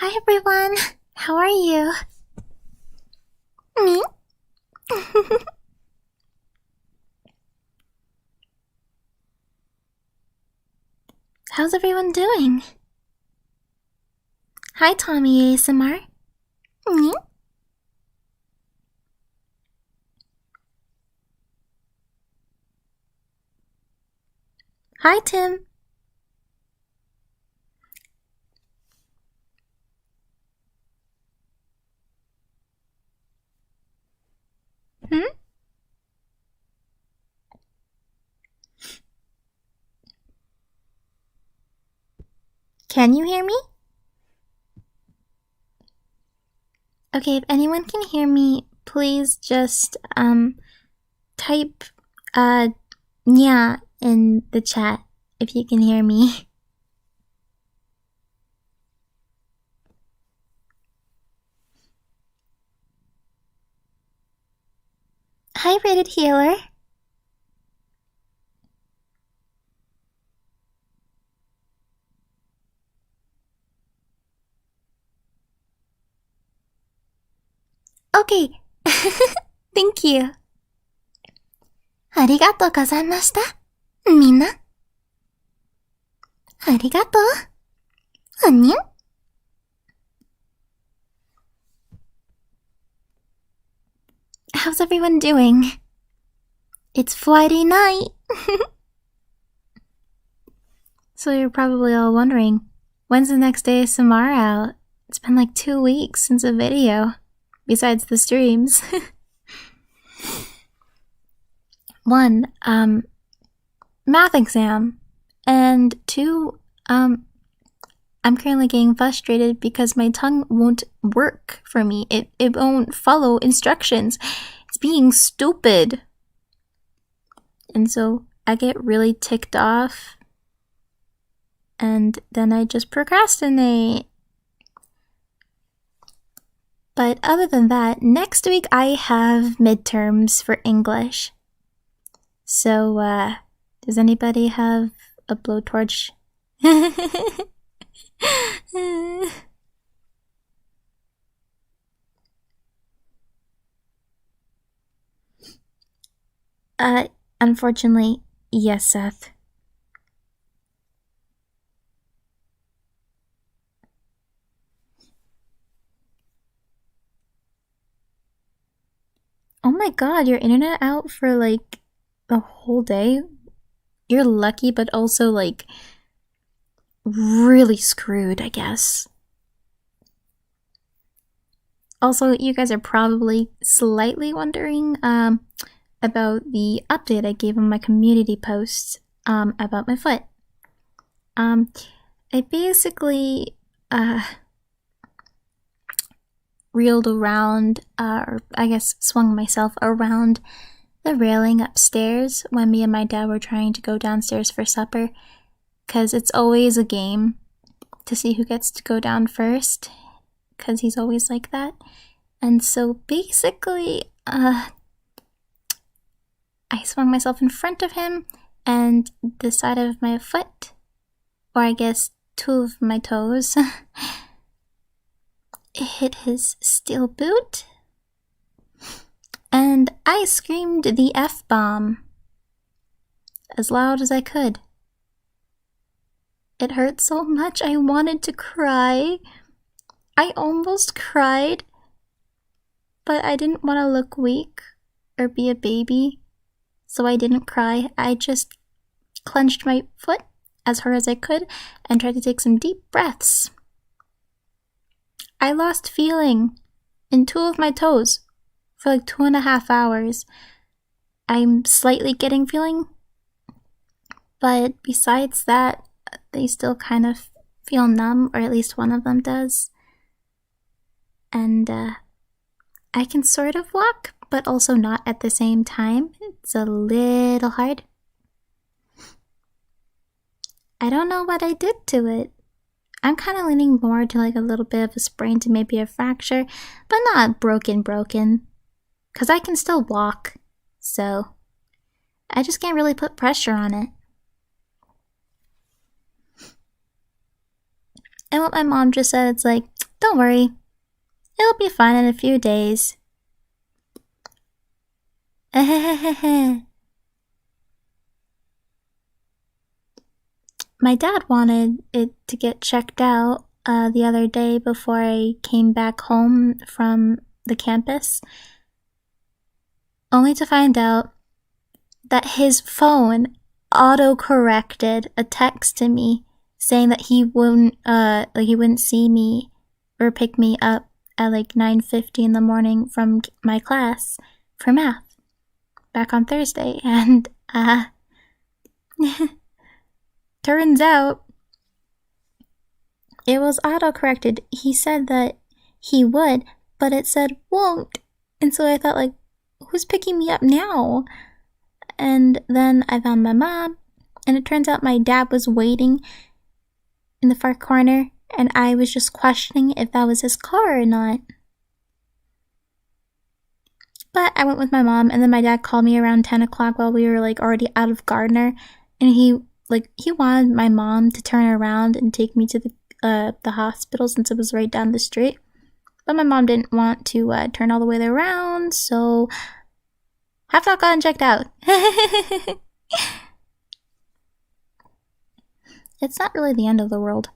Hi everyone, how are you? Me? How's everyone doing? Hi Tommy ASMR. Me? Hi Tim. Hmm? Can you hear me? Okay, if anyone can hear me, please just type yeah in the chat if you can hear me. Hi Rated Healer. Okay. Thank you. ありがとうございました。みんな。ありがとう。あにゃ。How's everyone doing? It's Friday night. So you're probably all wondering, when's the next ASMR out? It's been like 2 weeks since a video, besides the streams. 1, math exam, and 2, I'm currently getting frustrated because my tongue won't work for me. It won't follow instructions. It's being stupid. And so I get really ticked off, and then I just procrastinate. But other than that, next week I have midterms for English. So, does anybody have a blowtorch? Unfortunately, yes, Seth. Oh my god, your internet out for like a whole day? You're lucky, but also like really screwed, I guess. Also, you guys are probably slightly wondering about the update I gave on my community posts about my foot. I basically reeled around, or I guess swung myself around the railing upstairs when me and my dad were trying to go downstairs for supper, because it's always a game to see who gets to go down first, because he's always like that. And so basically, I swung myself in front of him, and the side of my foot, or I guess 2 of my toes, hit his steel boot, and I screamed the F-bomb as loud as I could. It hurt so much I wanted to cry. I almost cried, but I didn't want to look weak or be a baby, so I didn't cry. I just clenched my foot as hard as I could and tried to take some deep breaths. I lost feeling in 2 of my toes for like 2.5 hours. I'm slightly getting feeling, but besides that, they still kind of feel numb, or at least one of them does. And I can sort of walk, but also not at the same time. It's a little hard. I don't know what I did to it. I'm kind of leaning more to like a little bit of a sprain to maybe a fracture, but not broken, because I can still walk, so I just can't really put pressure on it. And what my mom just said, it's like, Don't worry. It'll be fine in a few days. My dad wanted it to get checked out the other day before I came back home from the campus, only to find out that his phone auto-corrected a text to me saying that he wouldn't see me or pick me up at like 9:50 in the morning from my class for math back on Thursday, and turns out it was auto-corrected. He said that he would, but it said won't, and so I thought, like, who's picking me up now? And then I found my mom, and it turns out my dad was waiting in the far corner, and I was just questioning if that was his car or not. But I went with my mom, and then my dad called me around 10 o'clock while we were like already out of Gardner, and he wanted my mom to turn around and take me to the hospital since it was right down the street. But my mom didn't want to turn all the way around, so have not gotten checked out. It's not really the end of the world.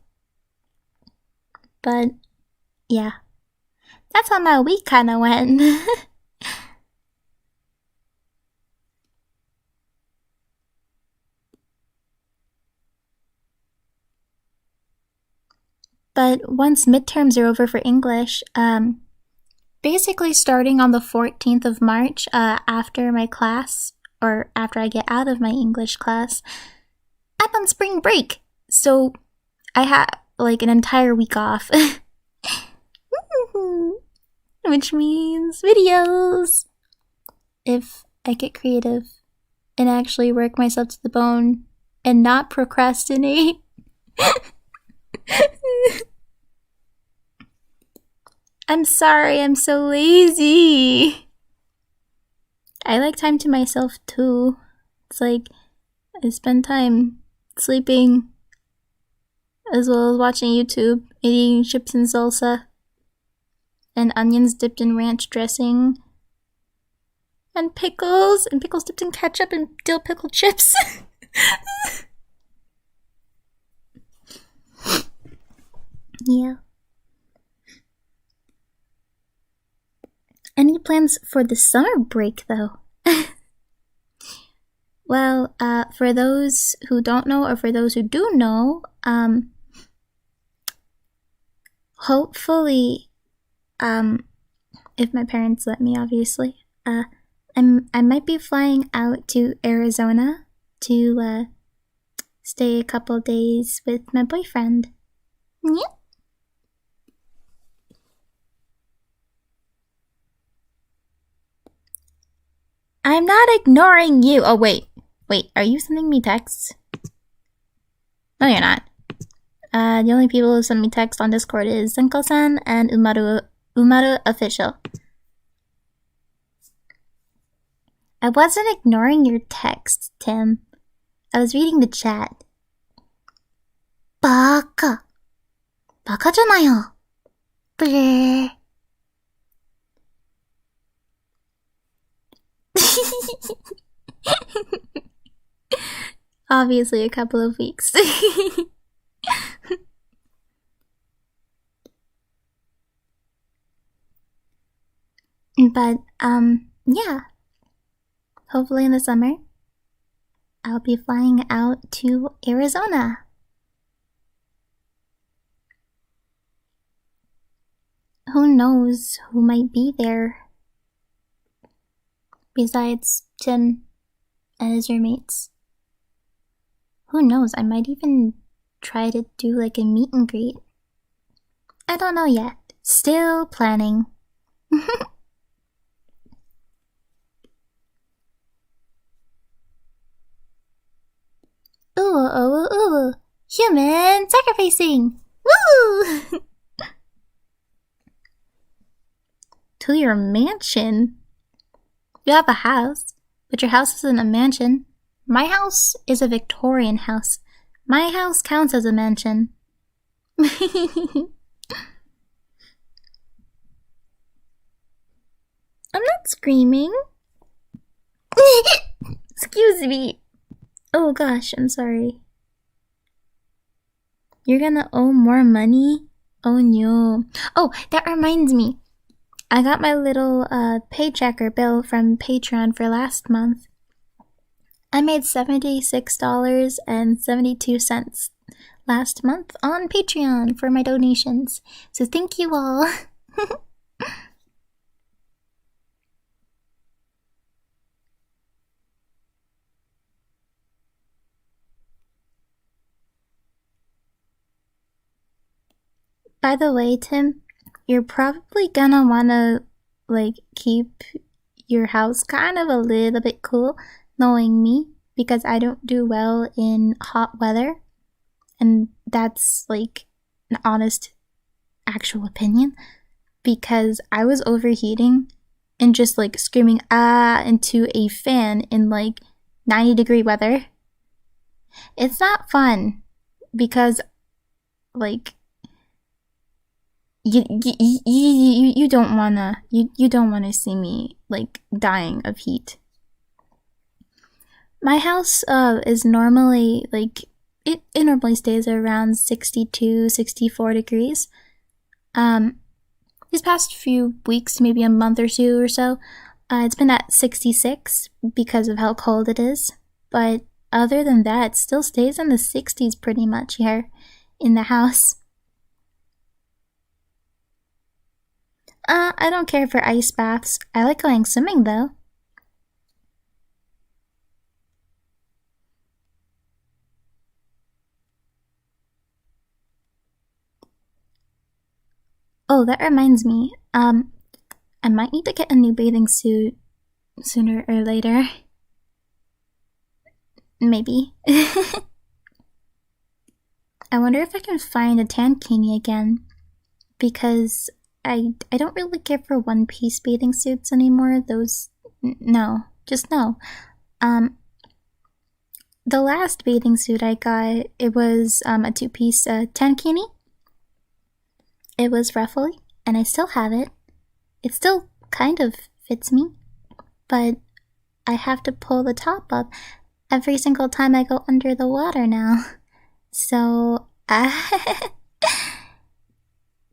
But, yeah. That's how my week kinda went. But once midterms are over for English, basically starting on the 14th of March, after my class, or after I get out of my English class, I'm on spring break. So I have like an entire week off. Which means videos. If I get creative and actually work myself to the bone and not procrastinate. I'm sorry, I'm so lazy. I like time to myself too. It's like I spend time sleeping as well as watching YouTube, eating chips and salsa, and onions dipped in ranch dressing, and pickles dipped in ketchup and dill pickle chips. Yeah. Any plans for the summer break, though? Well, for those who don't know, or for those who do know, hopefully, if my parents let me, obviously, I might be flying out to Arizona to stay a couple days with my boyfriend. Yeah. I'm not ignoring you. Oh, wait, are you sending me texts? No, you're not. The only people who send me text on Discord is Senko-san and Umaru Official. I wasn't ignoring your texts, Tim. I was reading the chat. Baka. Baka-janayo. Bleh. Obviously a couple of weeks. But, yeah. Hopefully in the summer, I'll be flying out to Arizona. Who knows who might be there? Besides Tim and his roommates. Who knows, I might even try to do like a meet and greet. I don't know yet. Still planning. Ooh. Human sacrificing! Woo! To your mansion? You have a house, but your house isn't a mansion. My house is a Victorian house. My house counts as a mansion. I'm not screaming. Excuse me. Oh gosh, I'm sorry. You're gonna owe more money? Oh no. Oh, that reminds me. I got my little paycheck or bill from Patreon for last month. I made $76.72 last month on Patreon for my donations. So thank you all. By the way, Tim, you're probably gonna wanna like keep your house kind of a little bit cool, knowing me, because I don't do well in hot weather, and that's like an honest, actual opinion. Because I was overheating and just like screaming into a fan in like 90-degree weather. It's not fun because like you don't wanna you don't wanna see me like dying of heat. My house is normally like it normally stays around 62, 64 degrees. These past few weeks, maybe a month or two or so, it's been at 66 because of how cold it is. But other than that, it still stays in the 60s pretty much here in the house. I don't care for ice baths. I like going swimming though. Oh, that reminds me. I might need to get a new bathing suit sooner or later. Maybe. I wonder if I can find a tankini again, because I don't really care for one-piece bathing suits anymore. Those no, just no. The last bathing suit I got, it was a two-piece tankini. It was ruffly, and I still have it. It still kind of fits me, but I have to pull the top up every single time I go under the water now. So I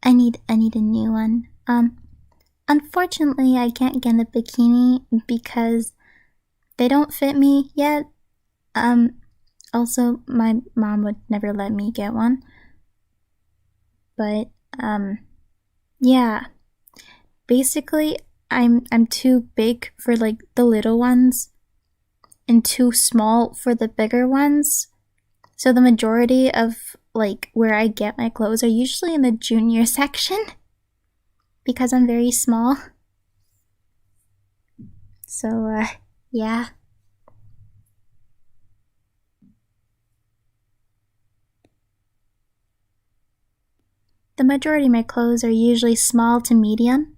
need a new one. Unfortunately, I can't get a bikini because they don't fit me yet. Also, my mom would never let me get one. But yeah. Basically, I'm too big for like the little ones and too small for the bigger ones. So the majority of like where I get my clothes are usually in the junior section because I'm very small. So yeah. The majority of my clothes are usually small to medium,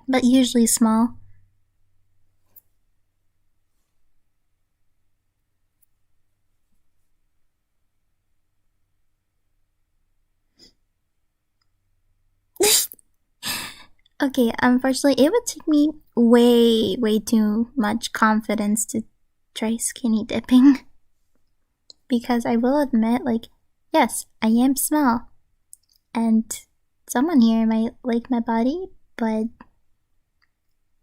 but usually small. Okay, unfortunately, it would take me way too much confidence to try skinny dipping. Because I will admit, like, yes, I am small. And someone here might like my body, but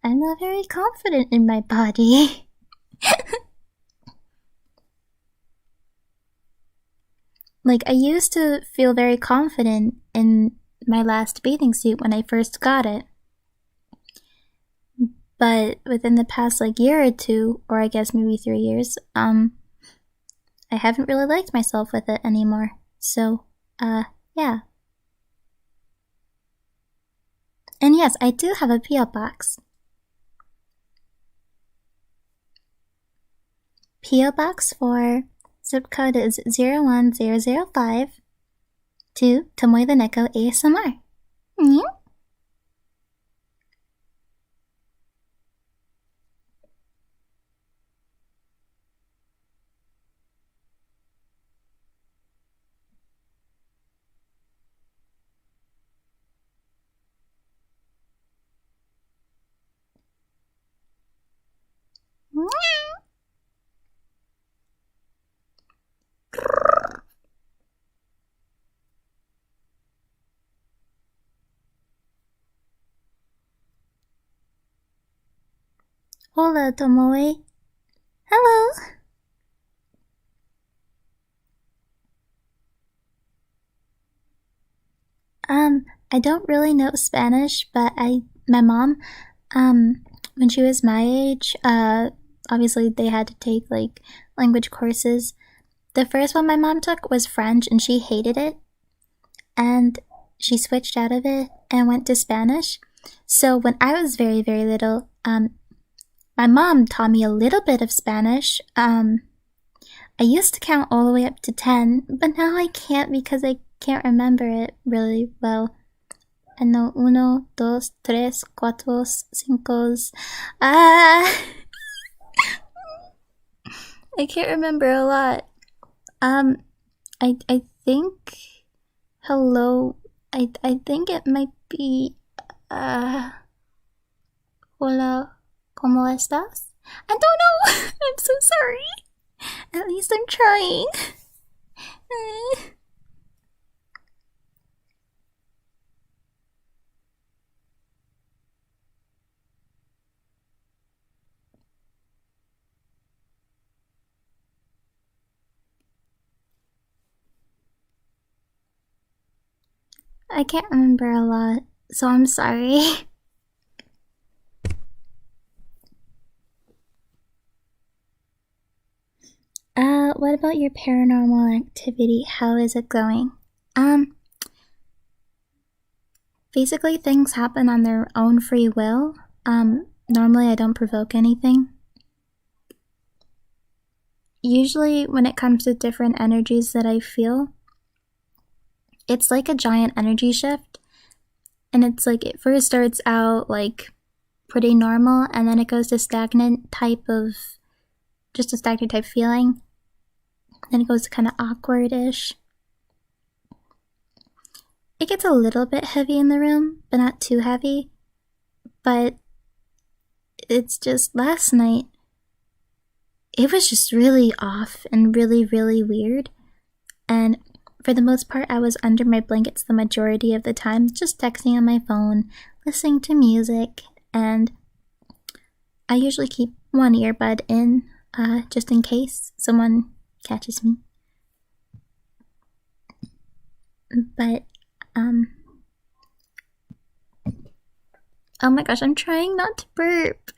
I'm not very confident in my body. Like, I used to feel very confident in my last bathing suit when I first got it. But within the past, like, year or two, or I guess maybe 3 years, I haven't really liked myself with it anymore. So, yeah. And yes, I do have a P.O. box. P.O. Box 4, zip code is 01005 to Tomoe the Neko ASMR. Yeah. Hola, Tomoe. Hello. I don't really know Spanish, but my mom, um, when she was my age, obviously they had to take like language courses. The first one my mom took was French, and she hated it, and she switched out of it and went to Spanish. So when I was very, very little, my mom taught me a little bit of Spanish. I used to count all the way up to 10, but now I can't because I can't remember it really well. I know uno, dos, tres, cuatro, cinco. Ah, I can't remember a lot. I think hello. I think it might be hola, ¿cómo estás? I don't know. I'm so sorry. At least I'm trying. I can't remember a lot, so I'm sorry. What about your paranormal activity? How is it going? Basically things happen on their own free will. Normally I don't provoke anything. Usually when it comes to different energies that I feel, it's like a giant energy shift. And it's like it first starts out like pretty normal, and then it goes to stagnant type of, just a stagnant type feeling. Then it goes to kind of awkward-ish. It gets a little bit heavy in the room, but not too heavy. But it's just last night, it was just really off and really, really weird. And for the most part, I was under my blankets the majority of the time, just texting on my phone, listening to music, and I usually keep one earbud in, just in case someone catches me. But, oh my gosh, I'm trying not to burp.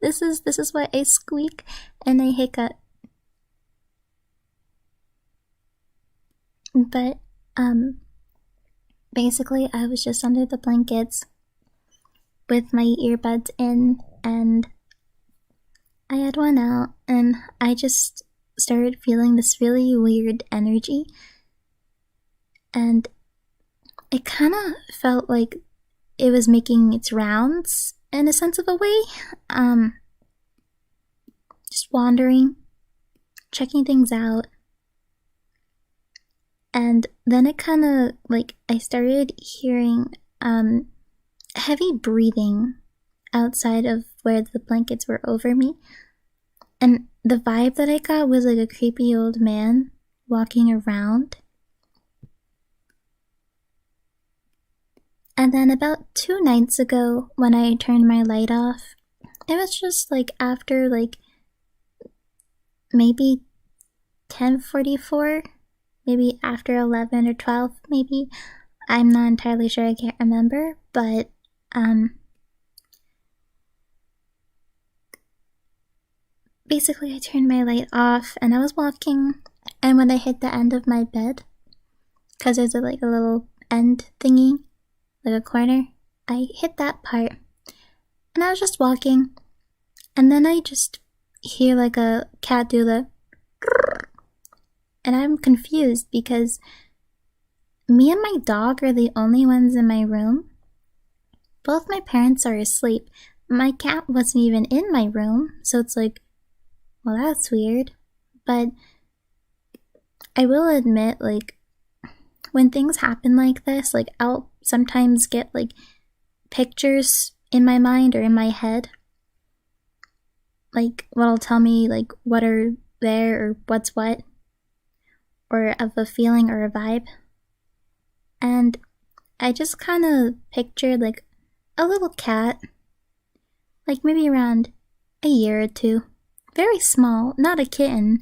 This is why I squeak and I hiccup. But, basically I was just under the blankets with my earbuds in, and I had one out, and I just started feeling this really weird energy, and it kind of felt like it was making its rounds in a sense of a way. Just wandering, checking things out, and then it kind of like I started hearing heavy breathing outside of where the blankets were over me, and the vibe that I got was like a creepy old man walking around. And then about 2 nights ago, when I turned my light off, it was just like after like maybe 10:44, maybe after 11 or 12, maybe. I'm not entirely sure, I can't remember, but basically I turned my light off and I was walking, and when I hit the end of my bed, because there's like a little end thingy, like a corner, I hit that part, and I was just walking, and then I just hear like a cat do the, and I'm confused because me and my dog are the only ones in my room. Both my parents are asleep. My cat wasn't even in my room, so it's like, well, that's weird. But I will admit, like, when things happen like this, like, I'll sometimes get like pictures in my mind or in my head, like what'll tell me like what are there or what's what, or of a feeling or a vibe. And I just kind of pictured like a little cat, like maybe around a year or two. Very small, not a kitten,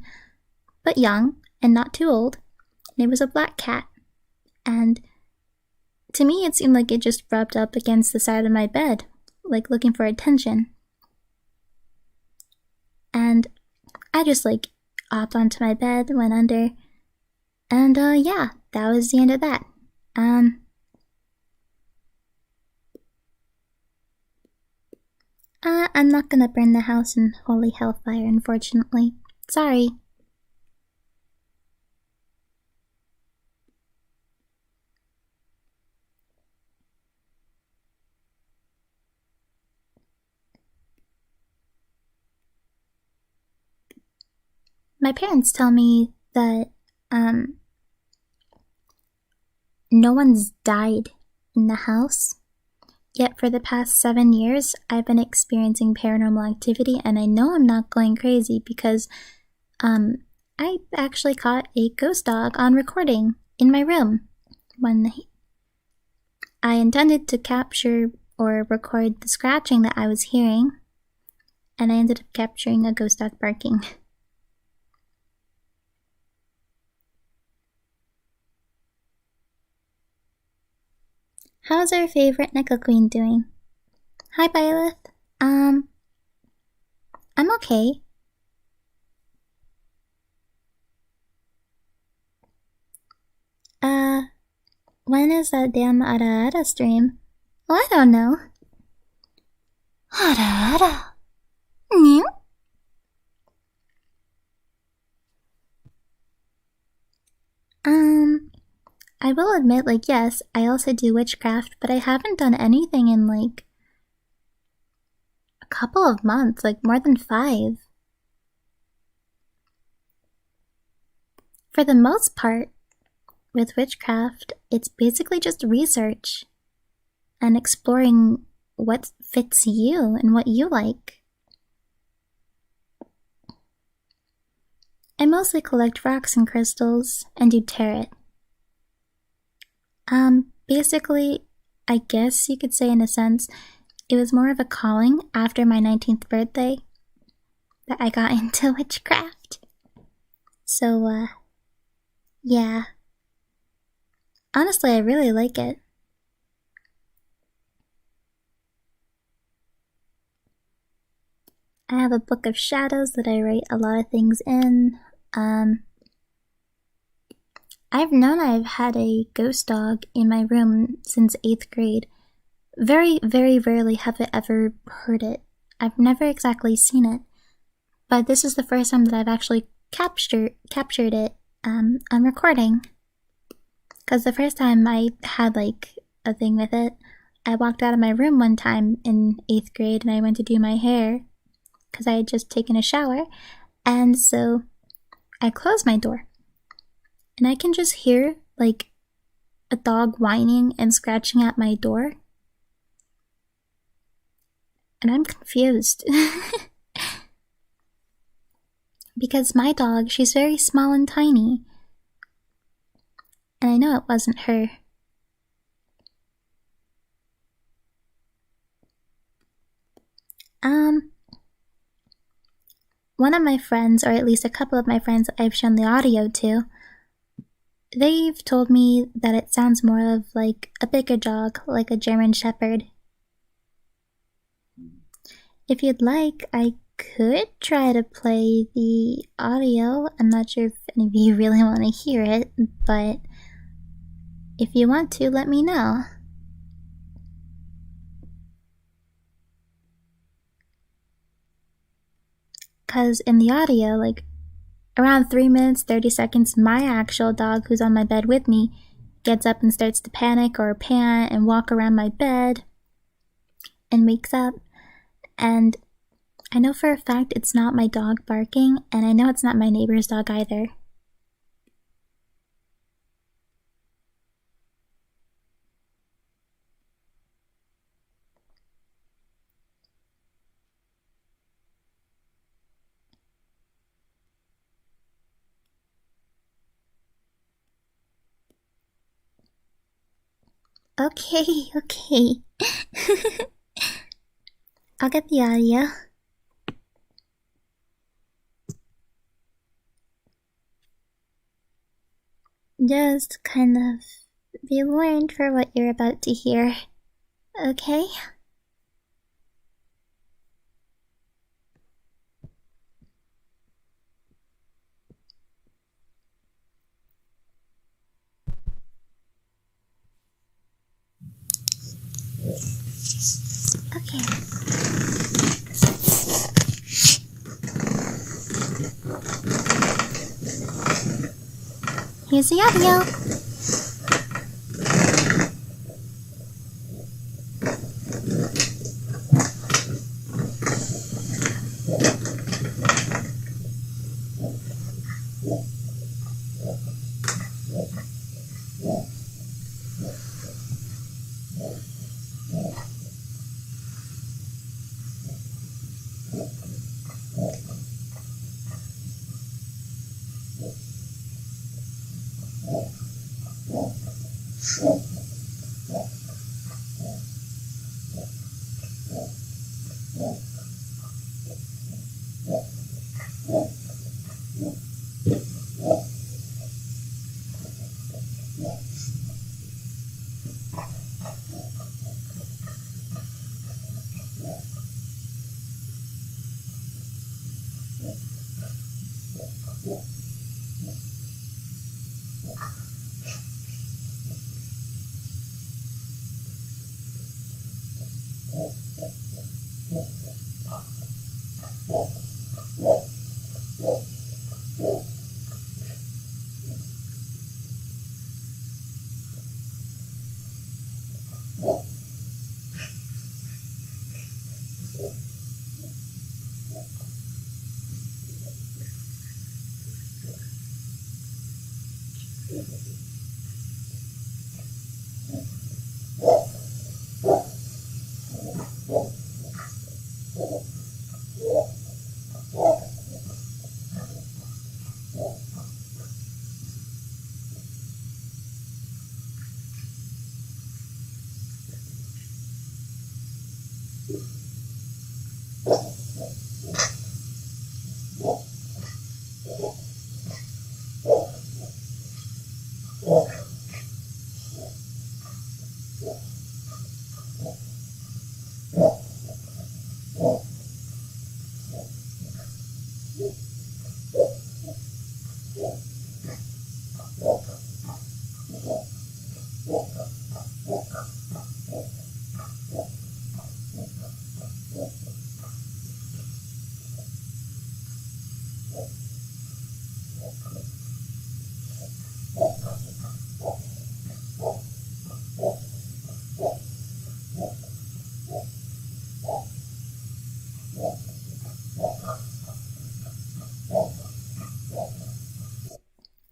but young and not too old. And it was a black cat. And to me, it seemed like it just rubbed up against the side of my bed, like looking for attention. And I just like hopped onto my bed, went under, and yeah, that was the end of that. I'm not gonna burn the house in holy hellfire, unfortunately. Sorry. My parents tell me that, no one's died in the house. Yet for the past 7 years, I've been experiencing paranormal activity, and I know I'm not going crazy because, I actually caught a ghost dog on recording in my room when I intended to capture or record the scratching that I was hearing, and I ended up capturing a ghost dog barking. How's our favorite Nickel Queen doing? Hi, Byleth. I'm okay. When is that damn Ada Ada stream? Well, I don't know. Ada Ada. Meow. I will admit, like, yes, I also do witchcraft, but I haven't done anything in, like, a couple of months, like, more than 5. For the most part, with witchcraft, it's basically just research and exploring what fits you and what you like. I mostly collect rocks and crystals and do tarot. Basically, I guess you could say in a sense, it was more of a calling after my 19th birthday that I got into witchcraft. So, yeah. Honestly, I really like it. I have a book of shadows that I write a lot of things in. I've known I've had a ghost dog in my room since 8th grade. Very, very rarely have I ever heard it. I've never exactly seen it. But this is the first time that I've actually captured it on recording. Because the first time I had like a thing with it, I walked out of my room one time in 8th grade and I went to do my hair because I had just taken a shower, and so I closed my door. And I can just hear, like, a dog whining and scratching at my door. And I'm confused. Because my dog, she's very small and tiny. And I know it wasn't her. One of my friends, or at least a couple of my friends that I've shown the audio to, they've told me that it sounds more of like a bigger dog, like a German Shepherd. If you'd like, I could try to play the audio. I'm not sure if any of you really want to hear it, but if you want to, let me know. Because in the audio, like, around 3 minutes, 30 seconds, my actual dog, who's on my bed with me, gets up and starts to panic or pant and walk around my bed and wakes up. And I know for a fact it's not my dog barking, and I know it's not my neighbor's dog either. Okay. I'll get the audio. Just kind of be warned for what you're about to hear, okay? Okay. Here's the audio.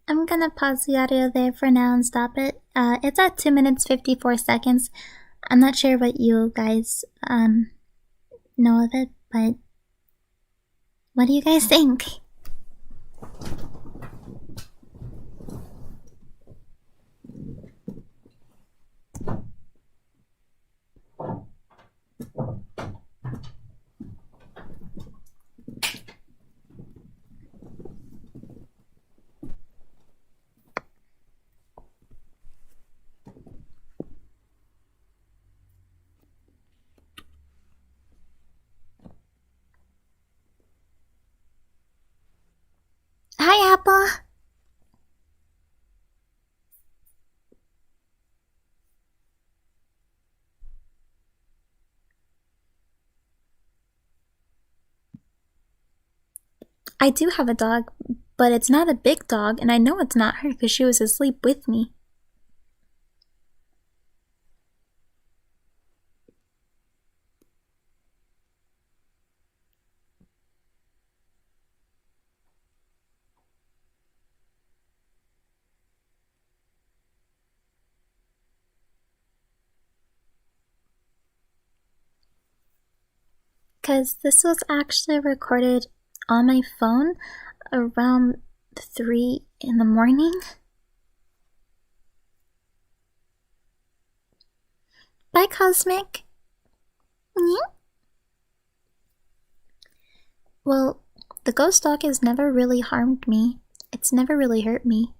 I'm gonna pause the audio there for now and stop it. It's at 2 minutes 54 seconds. I'm not sure what you guys know of it, but what do you guys think? Hi, Apple. I do have a dog, but it's not a big dog, and I know it's not her because she was asleep with me. Because this was actually recorded on my phone around 3 in the morning. Bye, Cosmic. Yeah? Well, the ghost dog has never really harmed me. It's never really hurt me.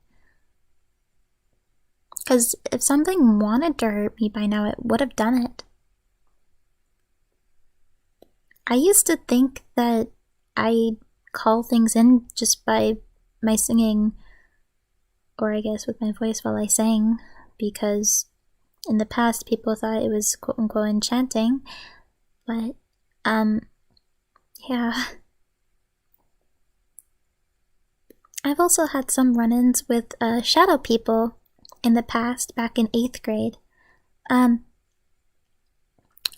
Because if something wanted to hurt me by now, it would have done it. I used to think that I call things in just by my singing, or I guess with my voice while I sang, because in the past people thought it was quote-unquote enchanting, but, yeah. I've also had some run-ins with, shadow people in the past, back in 8th grade.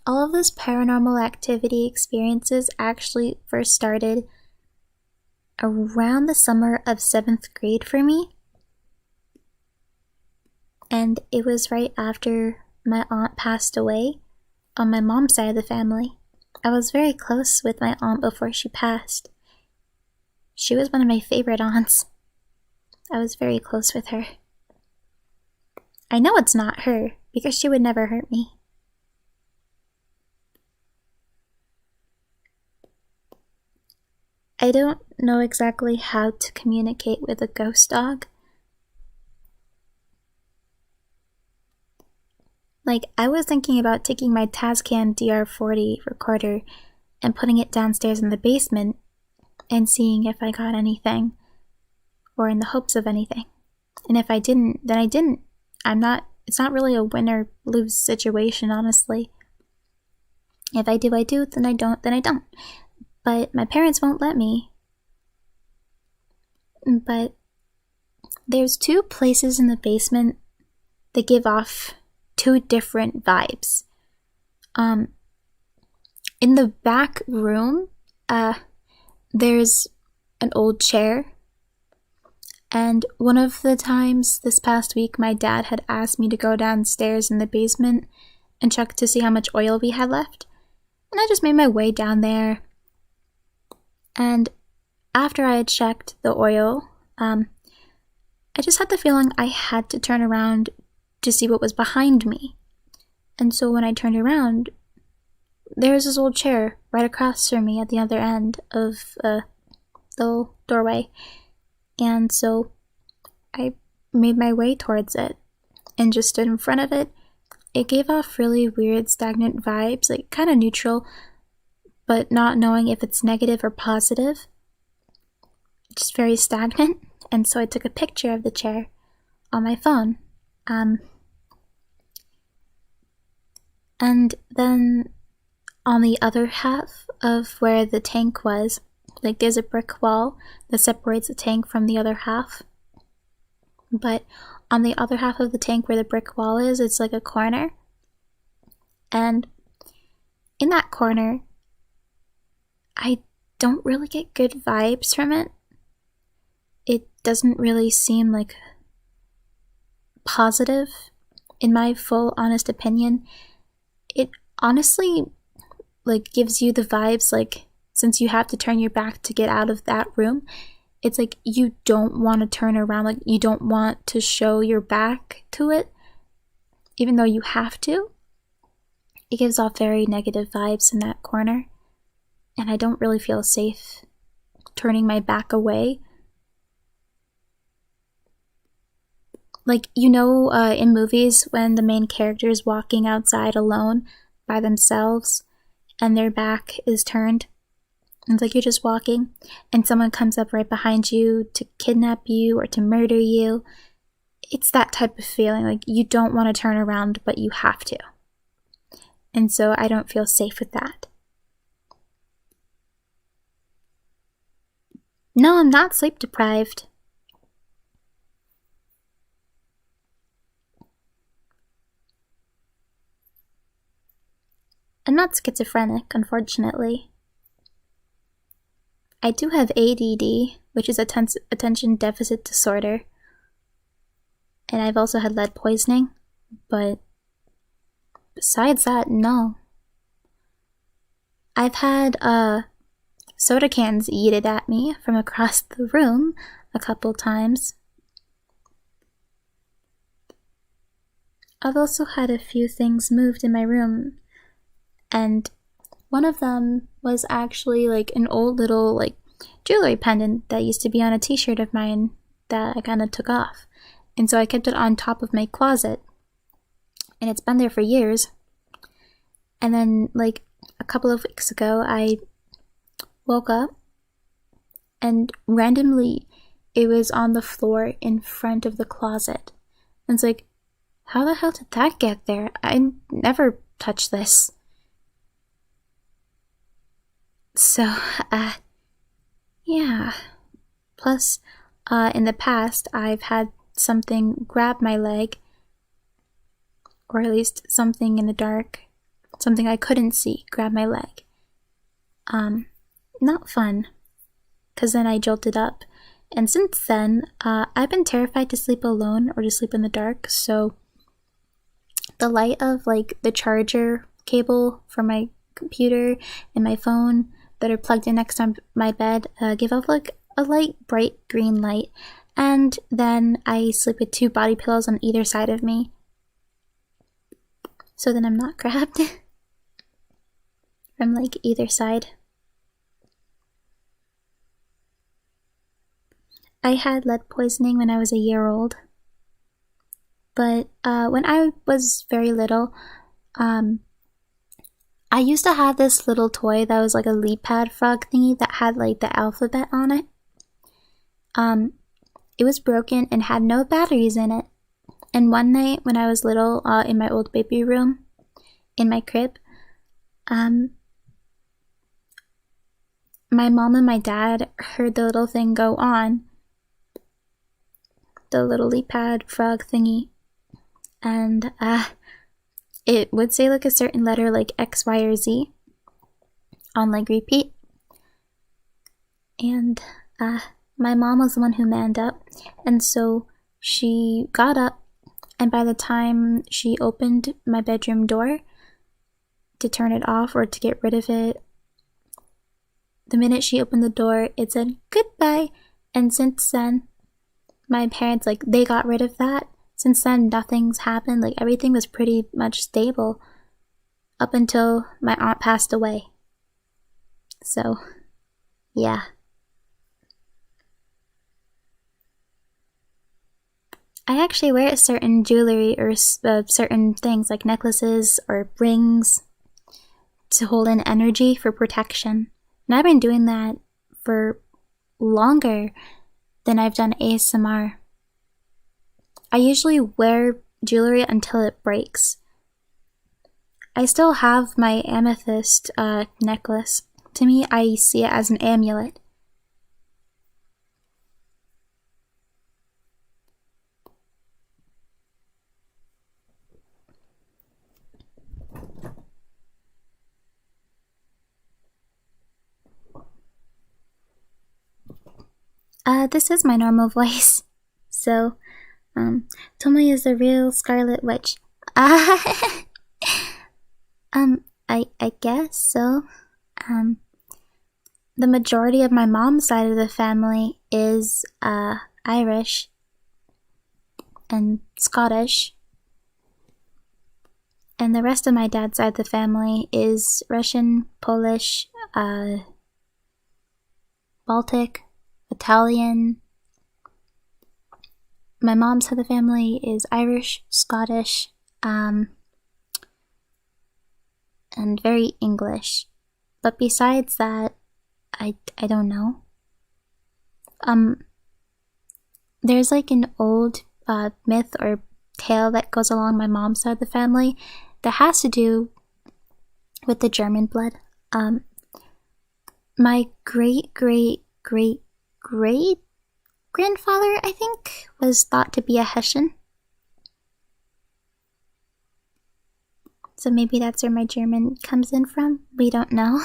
All of this paranormal activity experiences actually first started around the summer of 7th grade for me. And it was right after my aunt passed away on my mom's side of the family. I was very close with my aunt before she passed. She was one of my favorite aunts. I was very close with her. I know it's not her, because she would never hurt me. I don't know exactly how to communicate with a ghost dog. Like, I was thinking about taking my Tascam DR40 recorder and putting it downstairs in the basement and seeing if I got anything, or in the hopes of anything. And if I didn't, then I didn't. It's not really a win or lose situation, honestly. If I do, I do. Then I don't, then I don't. But my parents won't let me. But there's 2 places in the basement that give off 2 different vibes. In the back room, there's an old chair. And one of the times this past week, my dad had asked me to go downstairs in the basement and check to see how much oil we had left. And I just made my way down there. And after I had checked the oil, I just had the feeling I had to turn around to see what was behind me. And so when I turned around, there was this old chair right across from me at the other end of the doorway. And so I made my way towards it and just stood in front of it. It gave off really weird, stagnant vibes, like kind of neutral, but not knowing if it's negative or positive. Just very stagnant. And so I took a picture of the chair on my phone. And then on the other half of where the tank was, like there's a brick wall that separates the tank from the other half. But on the other half of the tank where the brick wall is, it's like a corner. And in that corner, I don't really get good vibes from it. It doesn't really seem like positive, in my full honest opinion. It honestly like gives you the vibes like, since you have to turn your back to get out of that room, it's like you don't want to turn around, like you don't want to show your back to it, even though you have to. It gives off very negative vibes in that corner, and I don't really feel safe turning my back away. Like, you know, in movies when the main character is walking outside alone by themselves and their back is turned, it's like you're just walking and someone comes up right behind you to kidnap you or to murder you. It's that type of feeling, like you don't want to turn around, but you have to. And so I don't feel safe with that. No, I'm not sleep deprived. I'm not schizophrenic, unfortunately. I do have ADD, which is attention deficit disorder. And I've also had lead poisoning, but besides that, no. I've had soda cans yeeted at me from across the room a couple times. I've also had a few things moved in my room, and one of them was actually like an old little like jewelry pendant that used to be on a t-shirt of mine that I kind of took off. And so I kept it on top of my closet. And it's been there for years. And then like a couple of weeks ago, I woke up and randomly it was on the floor in front of the closet. And it's like, how the hell did that get there? I never touched this. So, yeah. Plus, in the past, I've had something grab my leg, or at least something in the dark, something I couldn't see, grab my leg. Not fun, because then I jolted up. And since then, I've been terrified to sleep alone or to sleep in the dark, so the light of like the charger cable for my computer and my phone that are plugged in next to my bed give off like a light bright green light, and then I sleep with 2 body pillows on either side of me, so then I'm not grabbed from like either side. I had lead poisoning when I was a year old, but when I was very little, I used to have this little toy that was like a leap pad frog thingy that had like the alphabet on it. It was broken and had no batteries in it. And one night when I was little, in my old baby room, in my crib, my mom and my dad heard the little thing go on, the little leap pad frog thingy, and it would say like a certain letter like X, Y, or Z on like repeat. And my mom was the one who manned up, and so she got up, and by the time she opened my bedroom door to turn it off or to get rid of it, the minute she opened the door, it said goodbye. And since then, my parents, like, they got rid of that. Since then, nothing's happened. Like, everything was pretty much stable up until my aunt passed away. So, yeah. I actually wear certain jewelry or certain things like necklaces or rings to hold in energy for protection. And I've been doing that for longer than I've done ASMR. I usually wear jewelry until it breaks. I still have my amethyst necklace. To me, I see it as an amulet. This is my normal voice. So, Tomoe is the real Scarlet Witch. I guess so. The majority of my mom's side of the family is, Irish and Scottish. And the rest of my dad's side of the family is Russian, Polish, Baltic, Italian. My mom's side of the family is Irish, Scottish, and very English. But besides that, I don't know. There's like an old myth or tale that goes along my mom's side of the family that has to do with the German blood. My great grandfather, I think, was thought to be a Hessian. So maybe that's where my German comes in from. We don't know.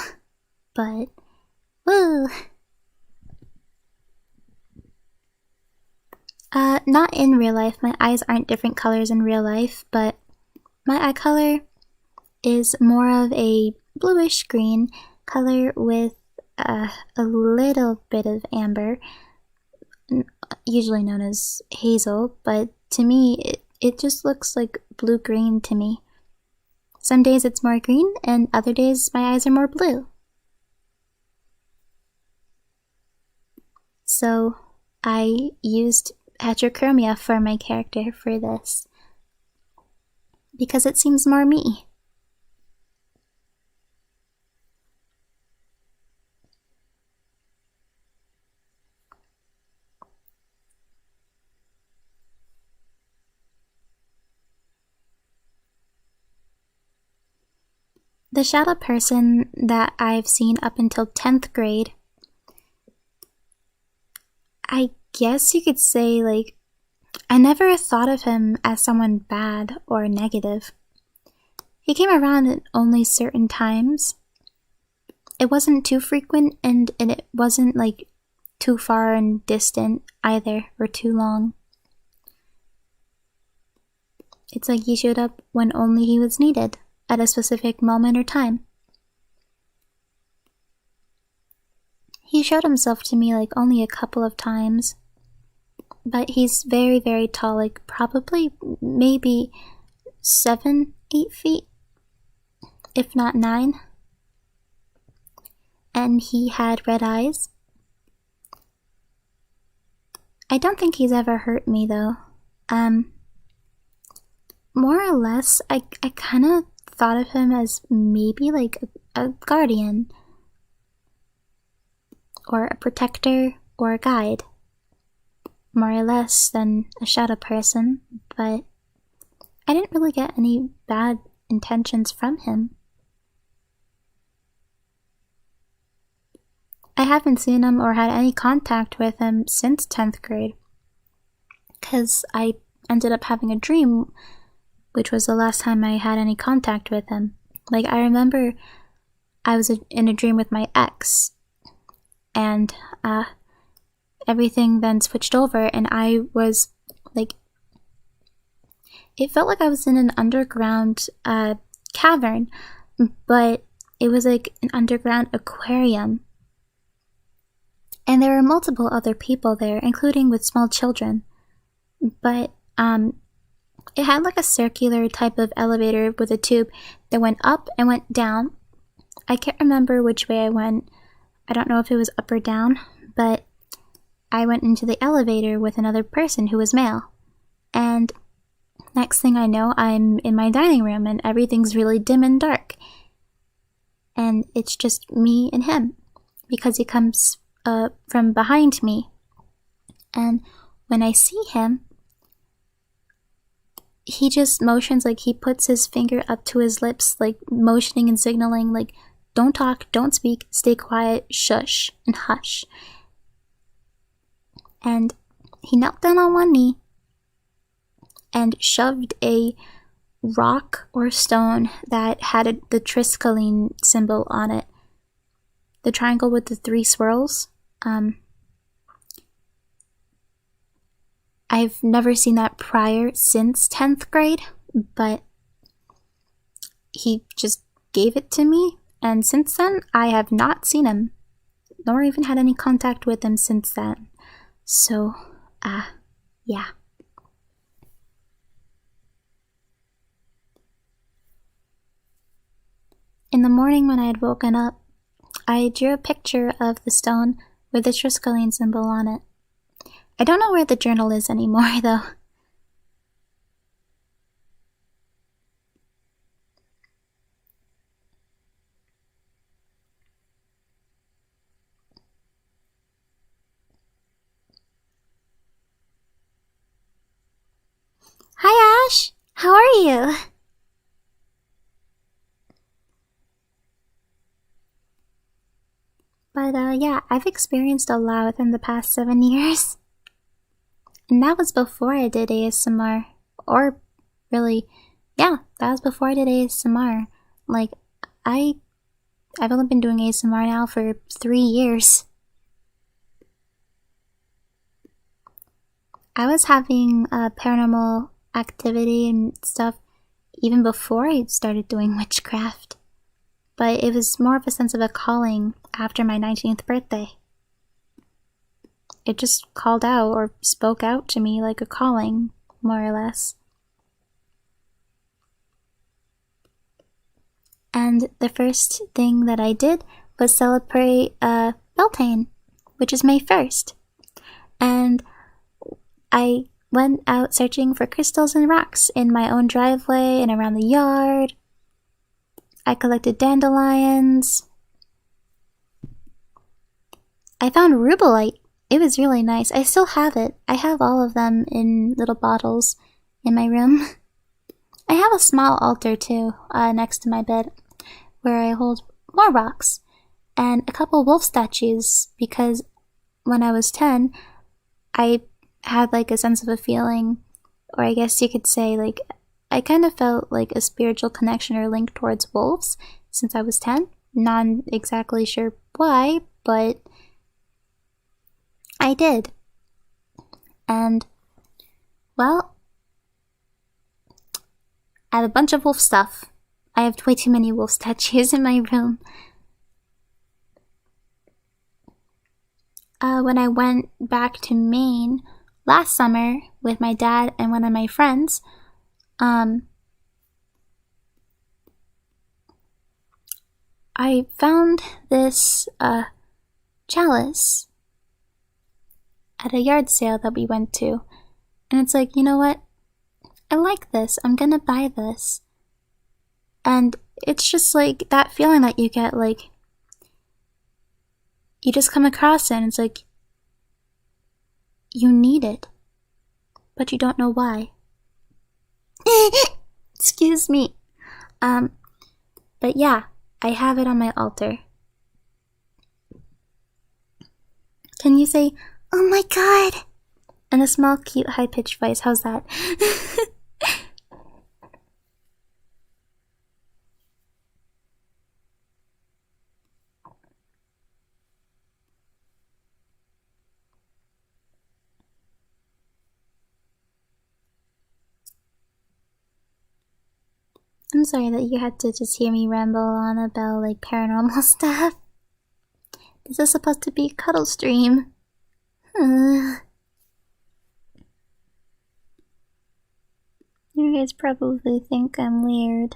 But, woo! Not in real life. My eyes aren't different colors in real life, but my eye color is more of a bluish green color with a little bit of amber, usually known as hazel, but to me, it just looks like blue-green to me. Some days it's more green, and other days my eyes are more blue. So I used heterochromia for my character for this, because it seems more me. The shadow person that I've seen up until 10th grade, I guess you could say, like, I never thought of him as someone bad or negative. He came around at only certain times. It wasn't too frequent, and it wasn't, like, too far and distant either, or too long. It's like he showed up when only he was needed, at a specific moment or time. He showed himself to me like only a couple of times, but he's very, very tall, like probably maybe 7, 8 feet, if not 9. And he had red eyes. I don't think he's ever hurt me though. More or less, I kind of thought of him as maybe like a guardian, or a protector, or a guide, more or less than a shadow person, but I didn't really get any bad intentions from him. I haven't seen him or had any contact with him since 10th grade, because I ended up having a dream, which was the last time I had any contact with him. Like, I remember I was in a dream with my ex, and everything then switched over, and I was, like, it felt like I was in an underground cavern, but it was like an underground aquarium. And there were multiple other people there, including with small children. But it had like a circular type of elevator with a tube that went up and went down. I can't remember which way I went. I don't know if it was up or down, but I went into the elevator with another person who was male. And next thing I know, I'm in my dining room and everything's really dim and dark. And it's just me and him, because he comes from behind me. And when I see him, he just motions, like he puts his finger up to his lips, like motioning and signaling, like, don't talk, don't speak, stay quiet, shush, and hush. And he knelt down on one knee and shoved a rock or stone that had the triskelion symbol on it. The triangle with the 3 swirls. I've never seen that prior since 10th grade, but he just gave it to me, and since then I have not seen him, nor even had any contact with him since then. So, yeah. In the morning when I had woken up, I drew a picture of the stone with the triskelion symbol on it. I don't know where the journal is anymore, though. Hi, Ash! How are you? But, yeah, I've experienced a lot within the past 7 years. And that was before I did ASMR. Or, really, yeah, that was before I did ASMR. Like, I've only been doing ASMR now for 3 years. I was having paranormal activity and stuff even before I started doing witchcraft. But it was more of a sense of a calling after my 19th birthday. It just called out or spoke out to me like a calling, more or less. And the first thing that I did was celebrate Beltane, which is May 1st. And I went out searching for crystals and rocks in my own driveway and around the yard. I collected dandelions. I found rubellite. It was really nice. I still have it. I have all of them in little bottles in my room. I have a small altar too, next to my bed, where I hold more rocks and a couple wolf statues, because when I was 10, I had like a sense of a feeling, or I guess you could say, like, I kind of felt like a spiritual connection or link towards wolves since I was 10. Not exactly sure why, but I did. And, well, I have a bunch of wolf stuff. I have way too many wolf statues in my room. When I went back to Maine last summer with my dad and one of my friends, I found this chalice at a yard sale that we went to. And it's like, you know what? I like this. I'm gonna buy this. And it's just like that feeling that you get, like, you just come across it and it's like, you need it, but you don't know why. Excuse me. But yeah, I have it on my altar. Can you say, "Oh my god," in a small, cute, high-pitched voice? How's that? I'm sorry that you had to just hear me ramble on about, like, paranormal stuff. This is supposed to be a cuddle stream. You guys probably think I'm weird.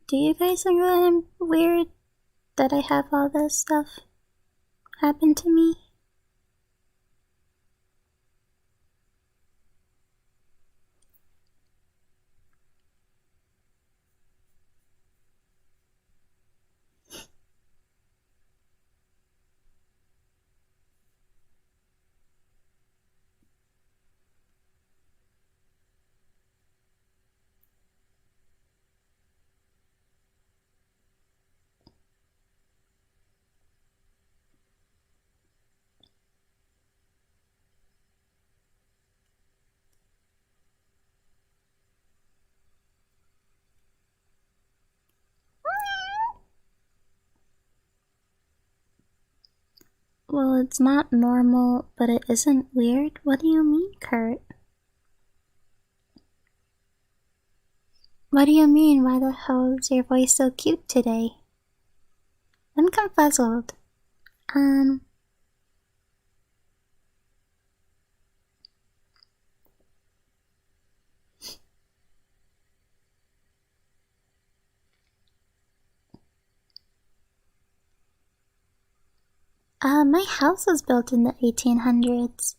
Do you guys think that I'm weird? That I have all this stuff happen to me? Well, it's not normal, but it isn't weird? What do you mean, Kurt? What do you mean? Why the hell is your voice so cute today? I'm confuzzled. My house was built in the 1800s.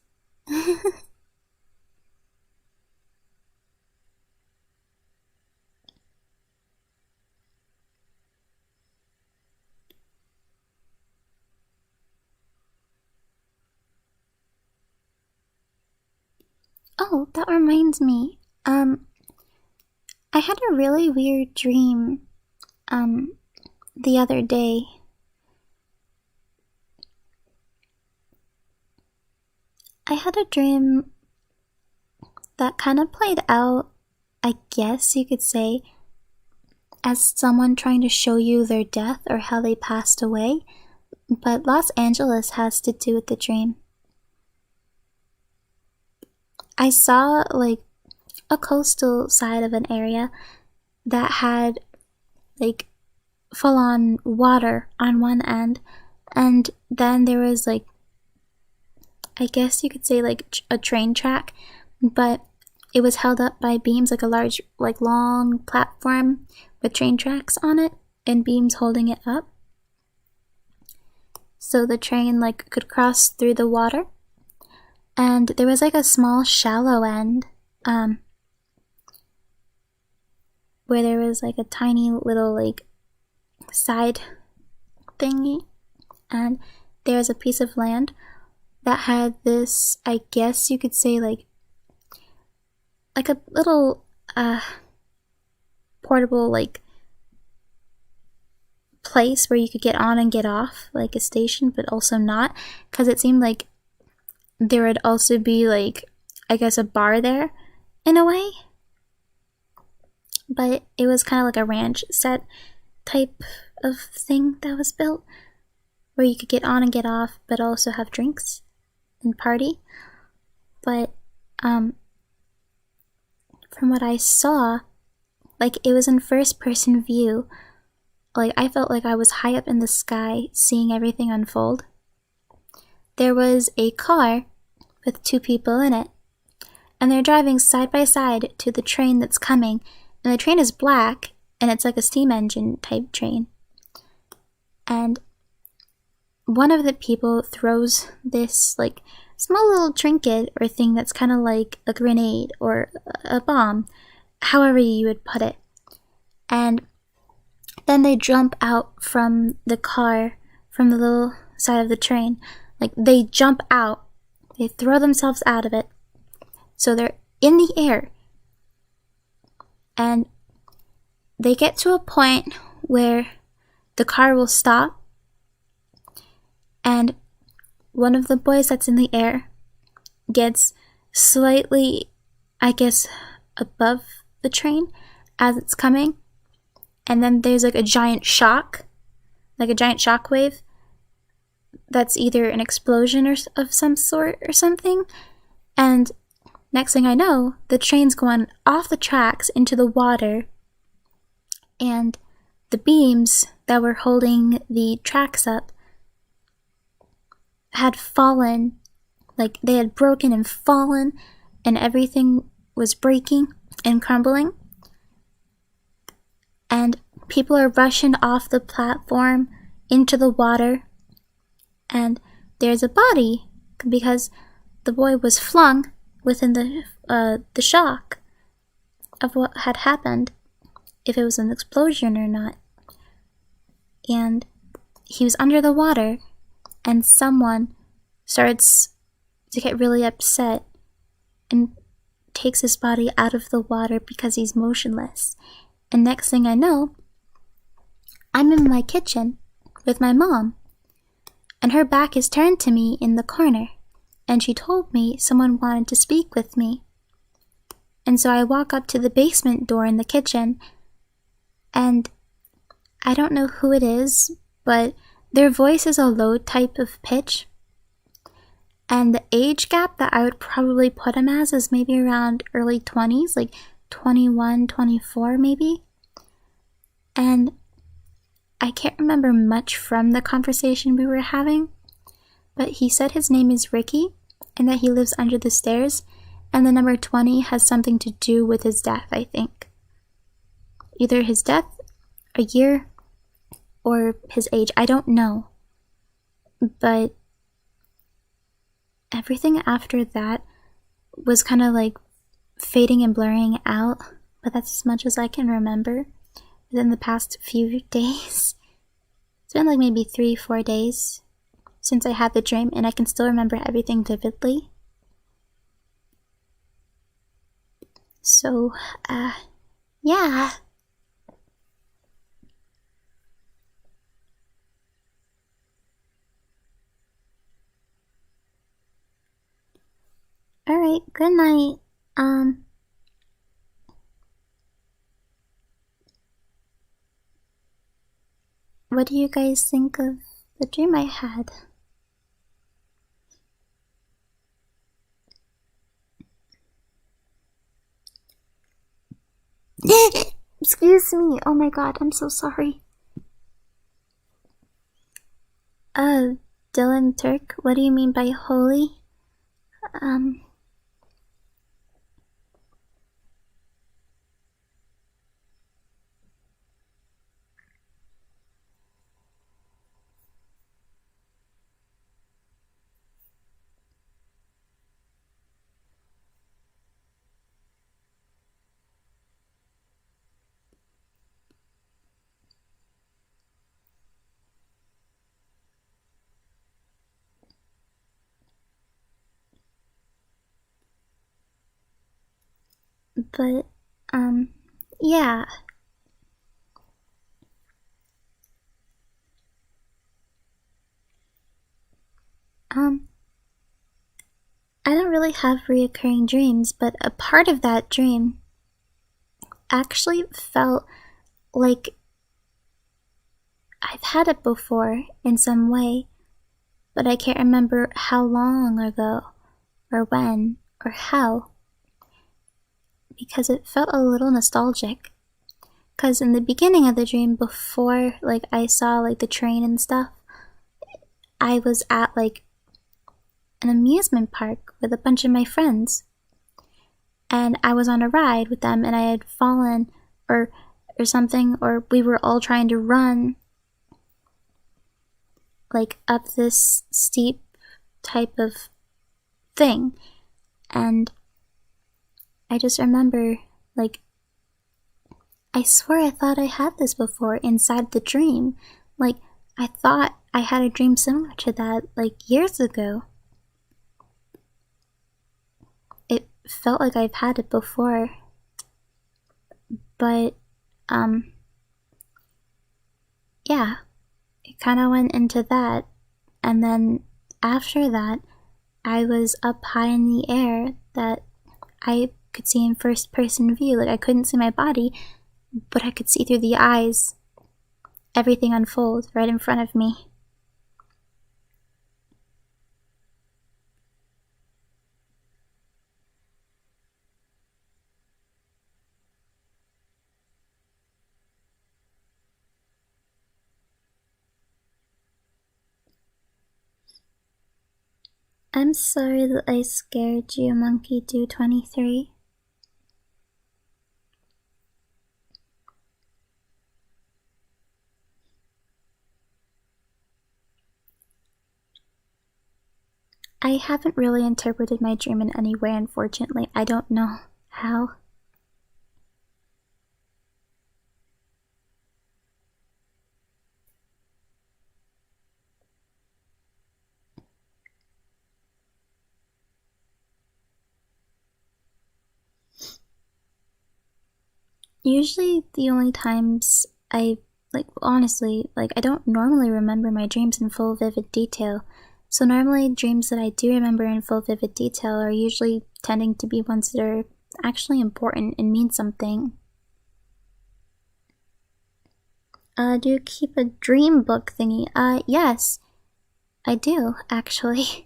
Oh, that reminds me. I had a really weird dream, the other day. I had a dream that kind of played out, I guess you could say, as someone trying to show you their death or how they passed away, but Los Angeles has to do with the dream. I saw, like, a coastal side of an area that had, like, full on water on one end, and then there was like, I guess you could say like a train track, but it was held up by beams, like a large, like long platform with train tracks on it and beams holding it up. So the train like could cross through the water. And there was like a small shallow end, where there was like a tiny little like side thingy, and there was a piece of land that had this, I guess you could say like a little portable like place where you could get on and get off, like a station, but also not, because it seemed like there would also be like, I guess, a bar there in a way, but it was kind of like a ranch set type of thing that was built where you could get on and get off but also have drinks and party. But from what I saw, like, it was in first person view. Like, I felt like I was high up in the sky seeing everything unfold. There was a car with 2 people in it, and they're driving side by side to the train that's coming, and the train is black, and it's like a steam engine type train. And one of the people throws this like small little trinket or thing that's kind of like a grenade or a bomb, however you would put it. And then they jump out from the car, from the little side of the train. Like, they jump out, they throw themselves out of it, so they're in the air, and they get to a point where the car will stop, and one of the boys that's in the air gets slightly, I guess, above the train as it's coming, and then there's like a giant shock, like a giant shock wave that's either an explosion or of some sort or something, and next thing I know, the train's going off the tracks into the water, and the beams that were holding the tracks up had fallen, like they had broken and fallen, and everything was breaking and crumbling, and people are rushing off the platform into the water, and there's a body because the boy was flung within the shock of what had happened, if it was an explosion or not. And he was under the water, and someone starts to get really upset and takes his body out of the water because he's motionless. And next thing I know, I'm in my kitchen with my mom, and her back is turned to me in the corner, and she told me someone wanted to speak with me. And so I walk up to the basement door in the kitchen, and I don't know who it is, but their voice is a low type of pitch, and the age gap that I would probably put them as is maybe around early 20s, like 21, 24 maybe. And I can't remember much from the conversation we were having, but he said his name is Ricky and that he lives under the stairs, and the number 20 has something to do with his death, I think. Either his death, a year, or his age, I don't know. But everything after that was kind of like fading and blurring out, but that's as much as I can remember within the past few days. It's been like maybe 3-4 days since I had the dream, and I can still remember everything vividly. So, yeah. Alright, good night. What do you guys think of the dream I had? Excuse me. Oh my god, I'm so sorry. Dylan Turk, what do you mean by holy? But, yeah. I don't really have reoccurring dreams, but a part of that dream actually felt like I've had it before in some way, but I can't remember how long ago, or when, or how, because it felt a little nostalgic. Because in the beginning of the dream, before, like, I saw, like, the train and stuff, I was at, like, an amusement park with a bunch of my friends. And I was on a ride with them, and I had fallen, or something, or we were all trying to run, like, up this steep type of thing. And I just remember, like, I swear I thought I had this before inside the dream. Like, I thought I had a dream similar to that, like, years ago. It felt like I've had it before. But, yeah. It kind of went into that. And then after that, I was up high in the air that I could see in first person view. Like, I couldn't see my body, but I could see through the eyes everything unfold right in front of me. I'm sorry that I scared you, Monkey Do 23. I haven't really interpreted my dream in any way, unfortunately. I don't know how. Usually the only times honestly, I don't normally remember my dreams in full vivid detail. So normally dreams that I do remember in full vivid detail are usually tending to be ones that are actually important and mean something. Do you keep a dream book thingy? Yes. I do, actually.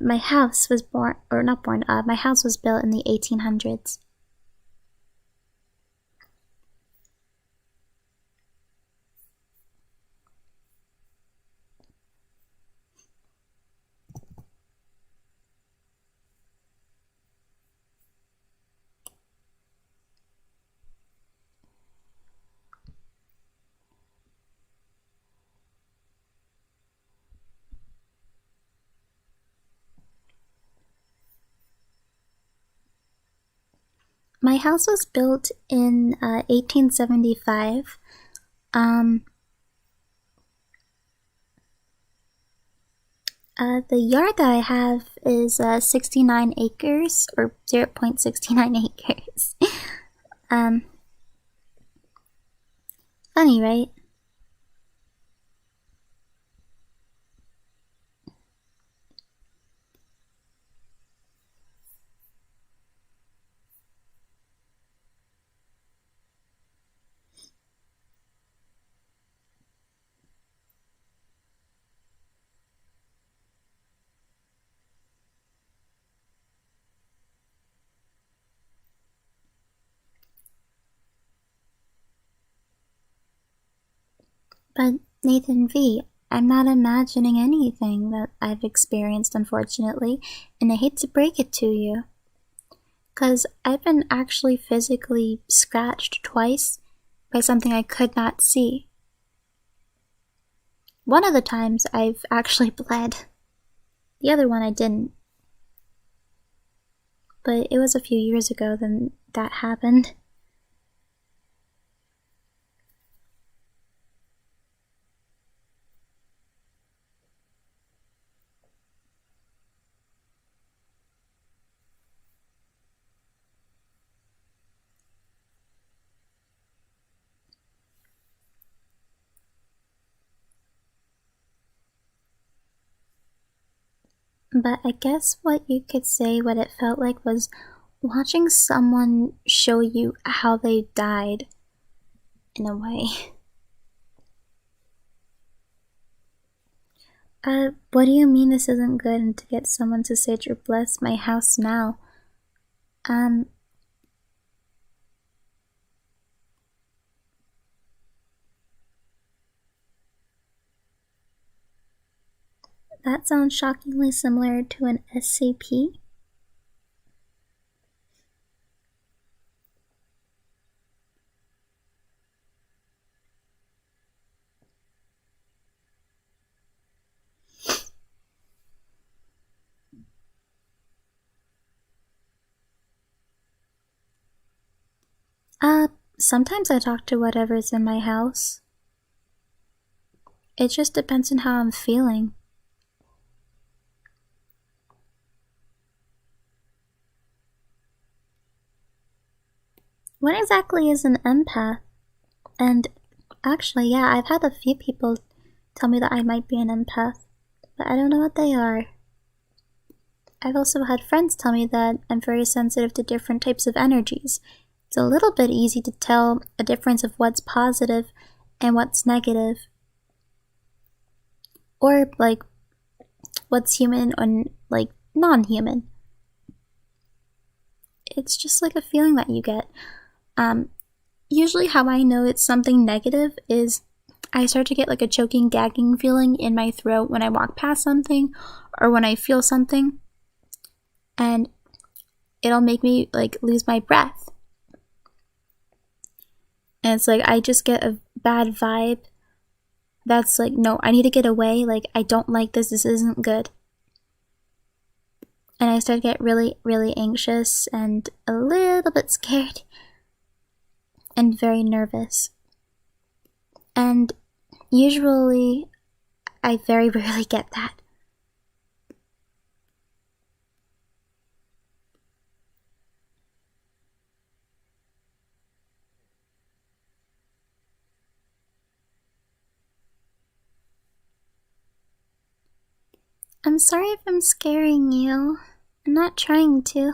My house was my house was built in the 1800s. My house was built in 1875. The yard that I have is 69 acres, or 0.69 acres. Funny, right? But Nathan V, I'm not imagining anything that I've experienced, unfortunately, and I hate to break it to you. 'Cause I've been actually physically scratched twice by something I could not see. One of the times I've actually bled. The other one I didn't. But it was a few years ago then that happened. But I guess what you could say what it felt like was watching someone show you how they died, in a way. What do you mean this isn't good and to get someone to say to bless my house now? That sounds shockingly similar to an SCP. Sometimes I talk to whatever's in my house. It just depends on how I'm feeling. What exactly is an empath? And actually, yeah, I've had a few people tell me that I might be an empath, but I don't know what they are. I've also had friends tell me that I'm very sensitive to different types of energies. It's a little bit easy to tell a difference of what's positive and what's negative. Or, like, what's human and, like, non-human. It's just like a feeling that you get. Usually how I know it's something negative is I start to get like a choking, gagging feeling in my throat when I walk past something or when I feel something. And it'll make me like lose my breath. And it's like I just get a bad vibe that's like, no, I need to get away. Like, I don't like this. This isn't good. And I start to get really, really anxious and a little bit scared and very nervous. And usually, I very rarely get that. I'm sorry if I'm scaring you. I'm not trying to.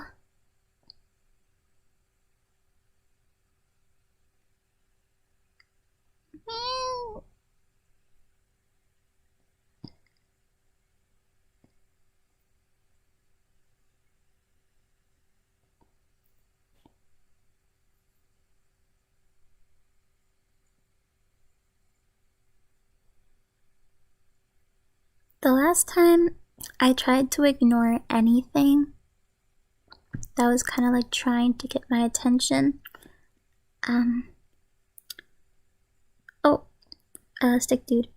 The last time I tried to ignore anything that was kind of like trying to get my attention, stick dude.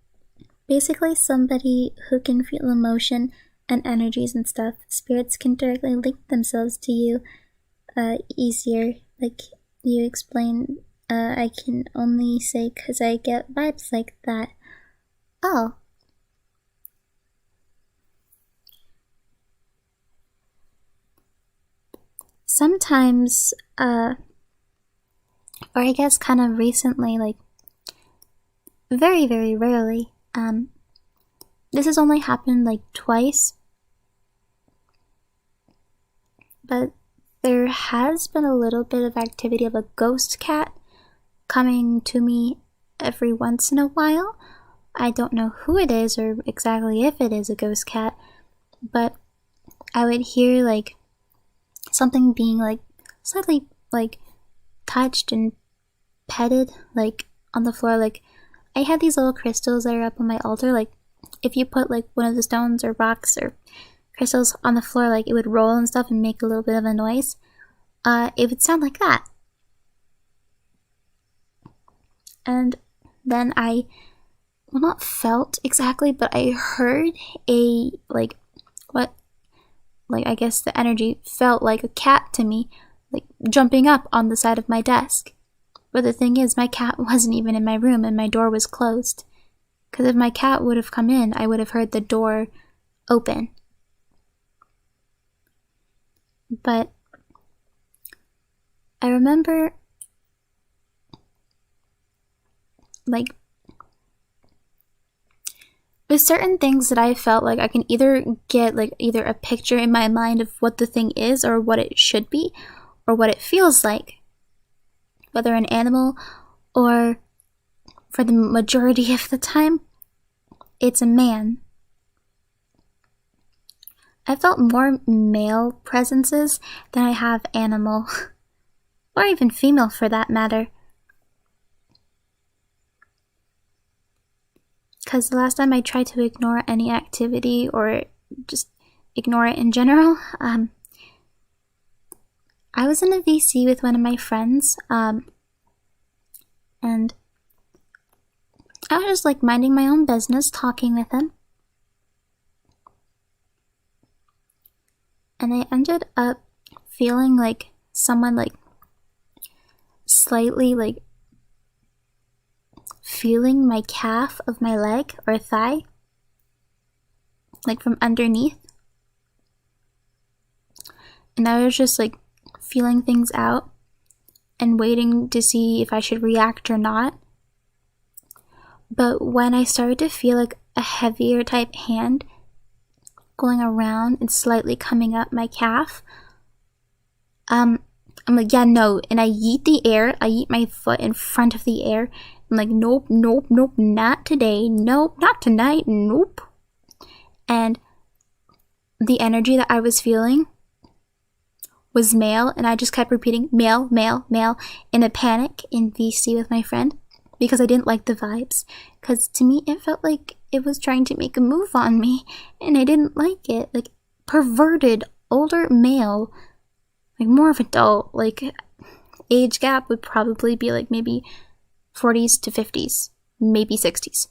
Basically somebody who can feel emotion and energies and stuff. Spirits can directly link themselves to you easier. Like you explain, I can only say because I get vibes like that. Oh. Sometimes, or I guess kind of recently, like very, very rarely, this has only happened like twice, but there has been a little bit of activity of a ghost cat coming to me every once in a while. I don't know who it is or exactly if it is a ghost cat, but I would hear like something being like slightly like touched and petted like on the floor. Like I had these little crystals that are up on my altar. Like, if you put like one of the stones or rocks or crystals on the floor, like it would roll and stuff and make a little bit of a noise. It would sound like that. And then I, well, not felt exactly, but I heard a, like, what, like, I guess the energy felt like a cat to me, like, jumping up on the side of my desk. But the thing is, my cat wasn't even in my room and my door was closed. Because if my cat would have come in, I would have heard the door open. But I remember, like, there's certain things that I felt like I can either get, like, either a picture in my mind of what the thing is or what it should be or what it feels like. Whether an animal or, for the majority of the time, it's a man. I felt more male presences than I have animal, or even female for that matter. Because the last time I tried to ignore any activity or just ignore it in general, I was in a VC with one of my friends, and I was just like minding my own business, talking with him. And I ended up feeling like someone like slightly like feeling my calf of my leg or thigh, like from underneath. And I was just like feeling things out and waiting to see if I should react or not. But when I started to feel like a heavier type hand going around and slightly coming up my calf, I'm like, yeah, no. And I yeet the air. I yeet my foot in front of the air. I'm like, nope, nope, nope, not today. Nope, not tonight. Nope. And the energy that I was feeling was male, and I just kept repeating male, male, male in a panic in VC with my friend because I didn't like the vibes. Because to me, it felt like it was trying to make a move on me, and I didn't like it. Like, perverted, older male, like more of adult, like age gap would probably be like maybe 40s to 50s, maybe 60s.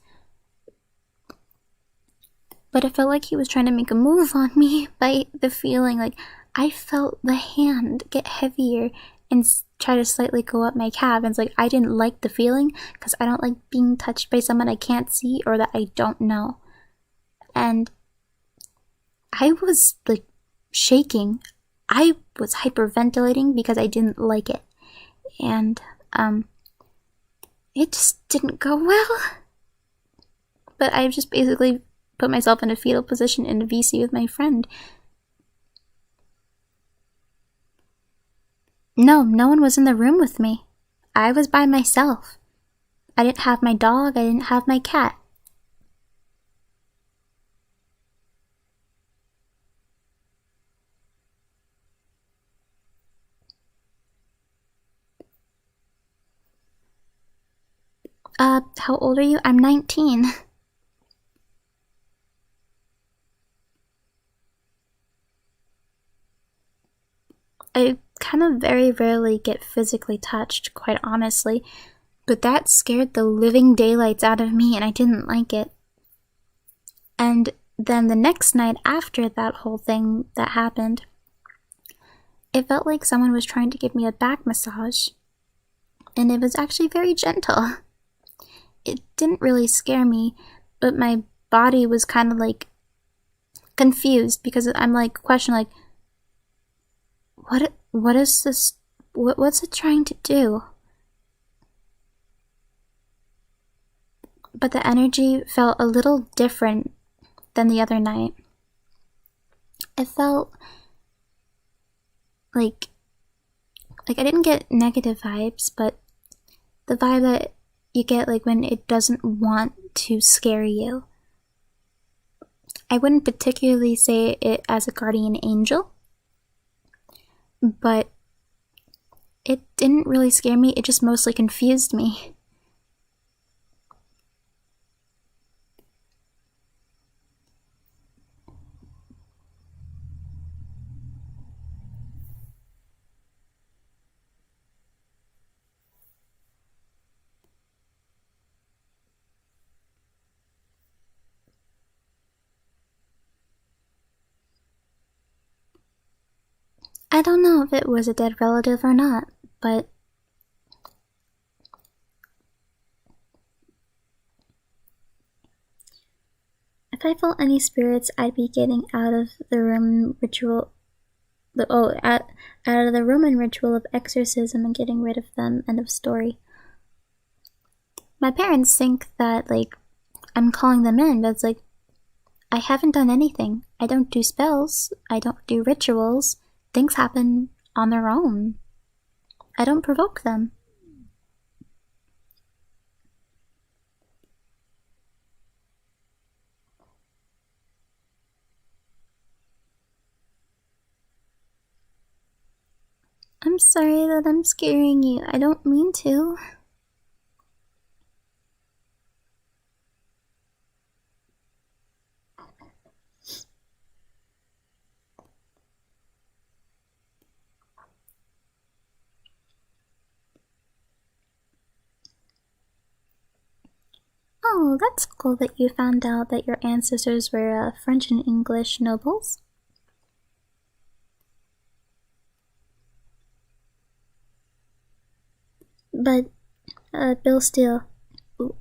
But it felt like he was trying to make a move on me by the feeling. Like, I felt the hand get heavier and try to slightly go up my calf. And it's like, I didn't like the feeling because I don't like being touched by someone I can't see or that I don't know. And I was like shaking. I was hyperventilating because I didn't like it. And it just didn't go well. But I just basically put myself in a fetal position in a VC with my friend. No one was in the room with me. I was by myself. I didn't have my dog, I didn't have my cat. How old are you? I'm 19. I kind of very rarely get physically touched, quite honestly, but that scared the living daylights out of me and I didn't like it. And then the next night after that whole thing that happened, it felt like someone was trying to give me a back massage, and it was actually very gentle. It didn't really scare me, but my body was kind of like confused because I'm like questioning, like, what is this? What's it trying to do? But the energy felt a little different than the other night. It felt like I didn't get negative vibes, but the vibe that you get like when it doesn't want to scare you. I wouldn't particularly say it as a guardian angel, but it didn't really scare me, it just mostly confused me. I don't know if it was a dead relative or not, but if I felt any spirits, I'd be getting out of the Roman ritual. Out of the Roman ritual of exorcism and getting rid of them. End of story. My parents think that, like, I'm calling them in, but it's like, I haven't done anything. I don't do spells. I don't do rituals. Things happen on their own. I don't provoke them. I'm sorry that I'm scaring you. I don't mean to. Oh, that's cool that you found out that your ancestors were French and English nobles. But, Bill Steele,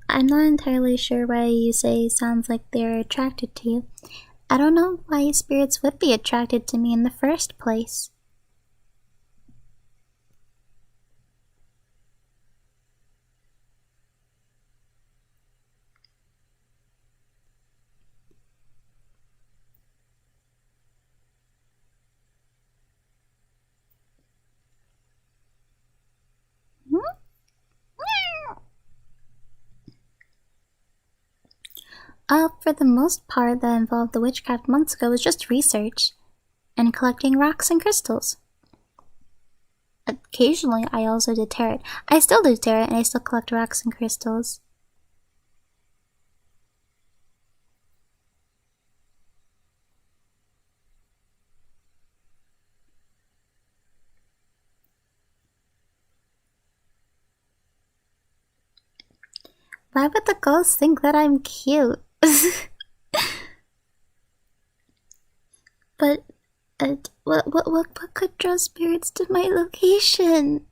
I'm not entirely sure why you say sounds like they're attracted to you. I don't know why spirits would be attracted to me in the first place. For the most part that involved the witchcraft months ago was just research and collecting rocks and crystals. Occasionally, I also did tarot. I still do tarot and I still collect rocks and crystals. Why would the ghosts think that I'm cute? But, what could draw spirits to my location?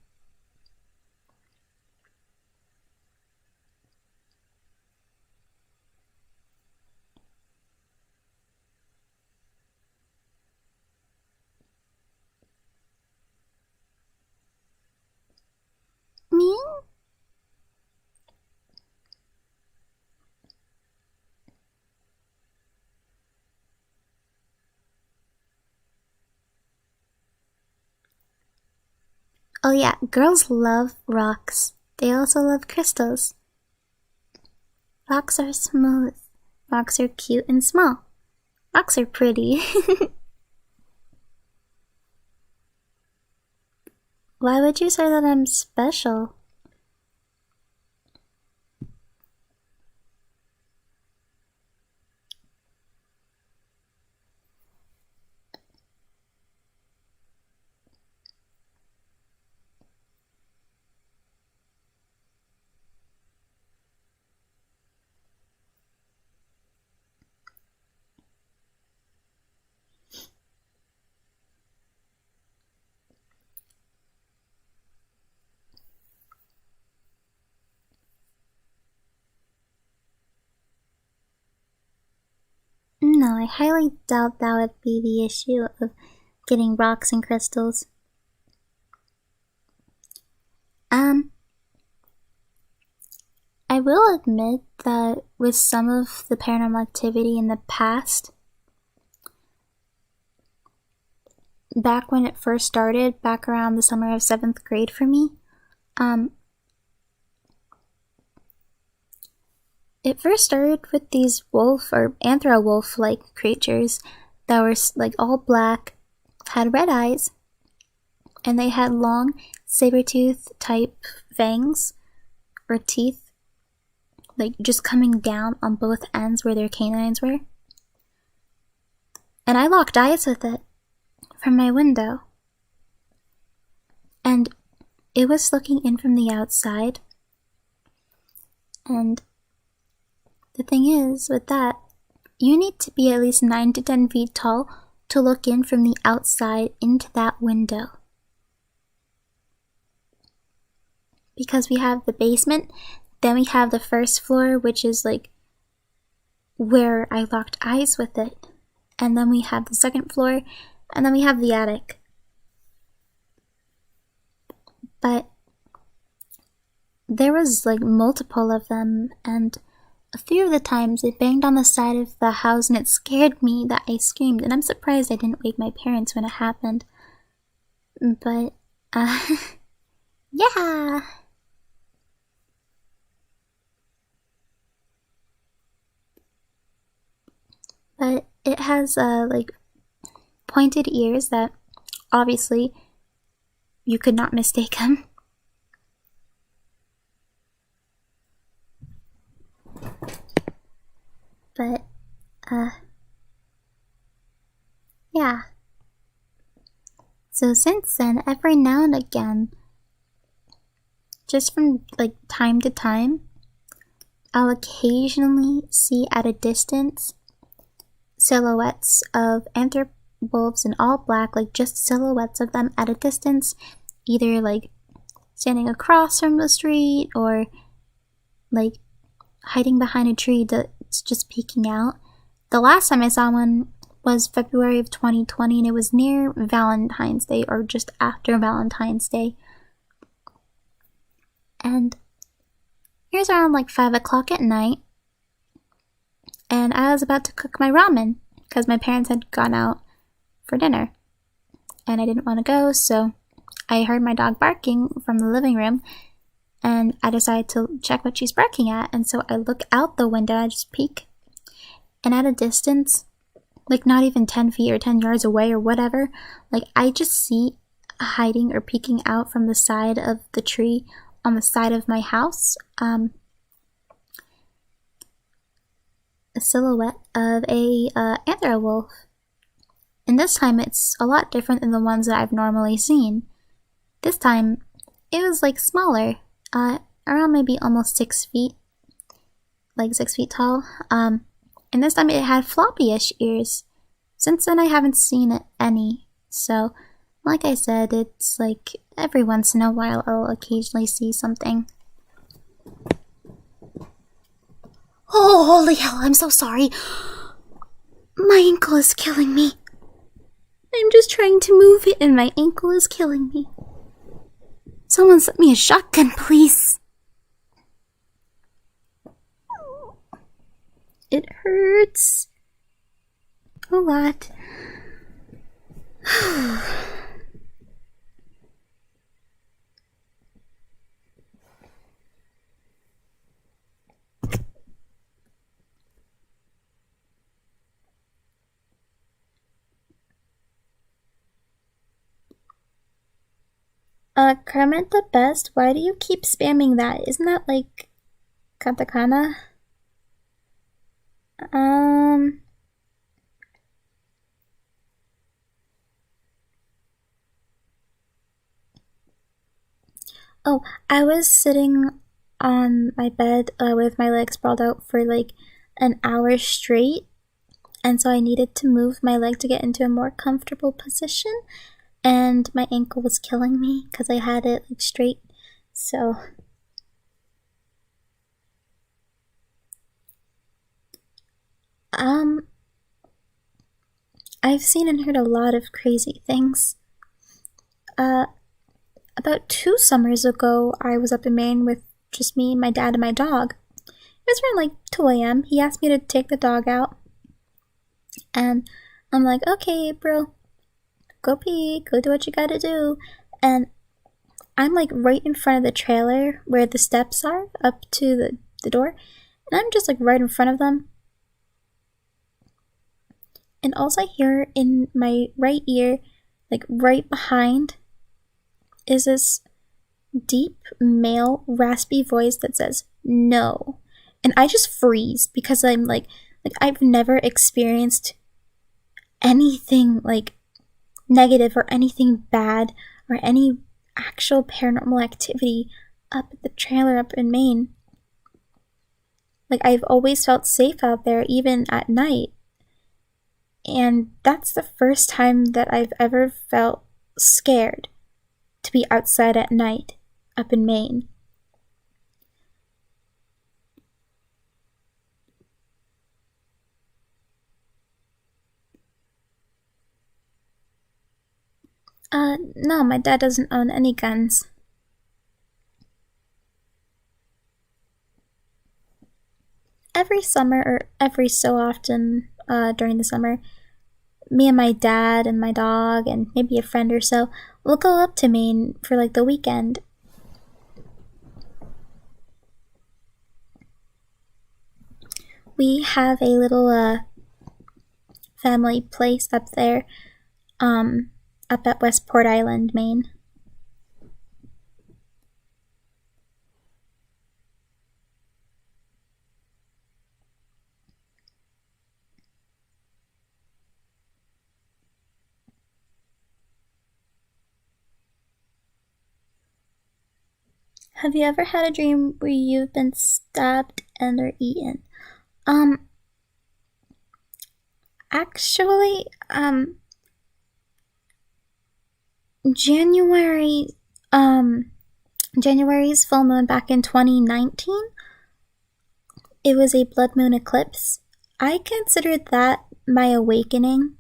Me? Oh yeah, girls love rocks. They also love crystals. Rocks are smooth. Rocks are cute and small. Rocks are pretty. Why would you say that I'm special? No, I highly doubt that would be the issue of getting rocks and crystals. I will admit that with some of the paranormal activity in the past, back when it first started, back around the summer of 7th grade for me, it first started with these wolf or anthro-wolf-like creatures that were like all black, had red eyes, and they had long saber-tooth type fangs or teeth, like just coming down on both ends where their canines were. And I locked eyes with it from my window. And it was looking in from the outside. And the thing is, with that, you need to be at least 9 to 10 feet tall to look in from the outside into that window. Because we have the basement, then we have the first floor, which is like where I locked eyes with it. And then we have the second floor, and then we have the attic. But there was like multiple of them, and a few of the times it banged on the side of the house and it scared me that I screamed, and I'm surprised I didn't wake my parents when it happened. But, yeah. But it has, like, pointed ears that, obviously, you could not mistake them. But, yeah. So since then, every now and again, just from, like, time to time, I'll occasionally see at a distance silhouettes of wolves in all black, like just silhouettes of them at a distance, either like standing across from the street or like hiding behind a tree that's just peeking out. The last time I saw one was February of 2020, and it was near Valentine's Day or just after Valentine's Day. And it was around like 5 o'clock at night, and I was about to cook my ramen because my parents had gone out for dinner and I didn't want to go, so I heard my dog barking from the living room and I decided to check what she's barking at. And so I look out the window, I just peek, and at a distance, like not even 10 feet or 10 yards away or whatever, like I just see hiding or peeking out from the side of the tree on the side of my house, a silhouette of a antler wolf. And this time it's a lot different than the ones that I've normally seen. This time it was like smaller, around maybe almost 6 feet, like 6 feet tall. And this time it had floppy-ish ears. Since then I haven't seen any. So, like I said, it's like every once in a while I'll occasionally see something. Oh, holy hell, I'm so sorry. My ankle is killing me. I'm just trying to move it and my ankle is killing me. Someone send me a shotgun, please. It hurts a lot. Kermit the Best, why do you keep spamming that? Isn't that like katakana? Oh, I was sitting on my bed with my legs sprawled out for like an hour straight, and so I needed to move my leg to get into a more comfortable position, and my ankle was killing me because I had it like straight, so I've seen and heard a lot of crazy things. About 2 summers ago, I was up in Maine with just me, my dad, and my dog. It was around like 2 a.m. He asked me to take the dog out, and I'm like, okay, bro, go pee, go do what you gotta do. And I'm like right in front of the trailer where the steps are up to the door, and I'm just like right in front of them. And all I hear in my right ear, like right behind, is this deep male raspy voice that says no. And I just freeze because I'm like I've never experienced anything like negative or anything bad or any actual paranormal activity up at the trailer up in Maine. Like, I've always felt safe out there, even at night. And that's the first time that I've ever felt scared to be outside at night up in Maine. No, my dad doesn't own any guns. Every summer, or every so often during the summer, me and my dad and my dog and maybe a friend or so will go up to Maine for like the weekend. We have a little family place up there, up at Westport Island, Maine. Have you ever had a dream where you've been stabbed and or eaten? Um, actually, January, January's full moon back in 2019, it was a blood moon eclipse. I considered that my awakening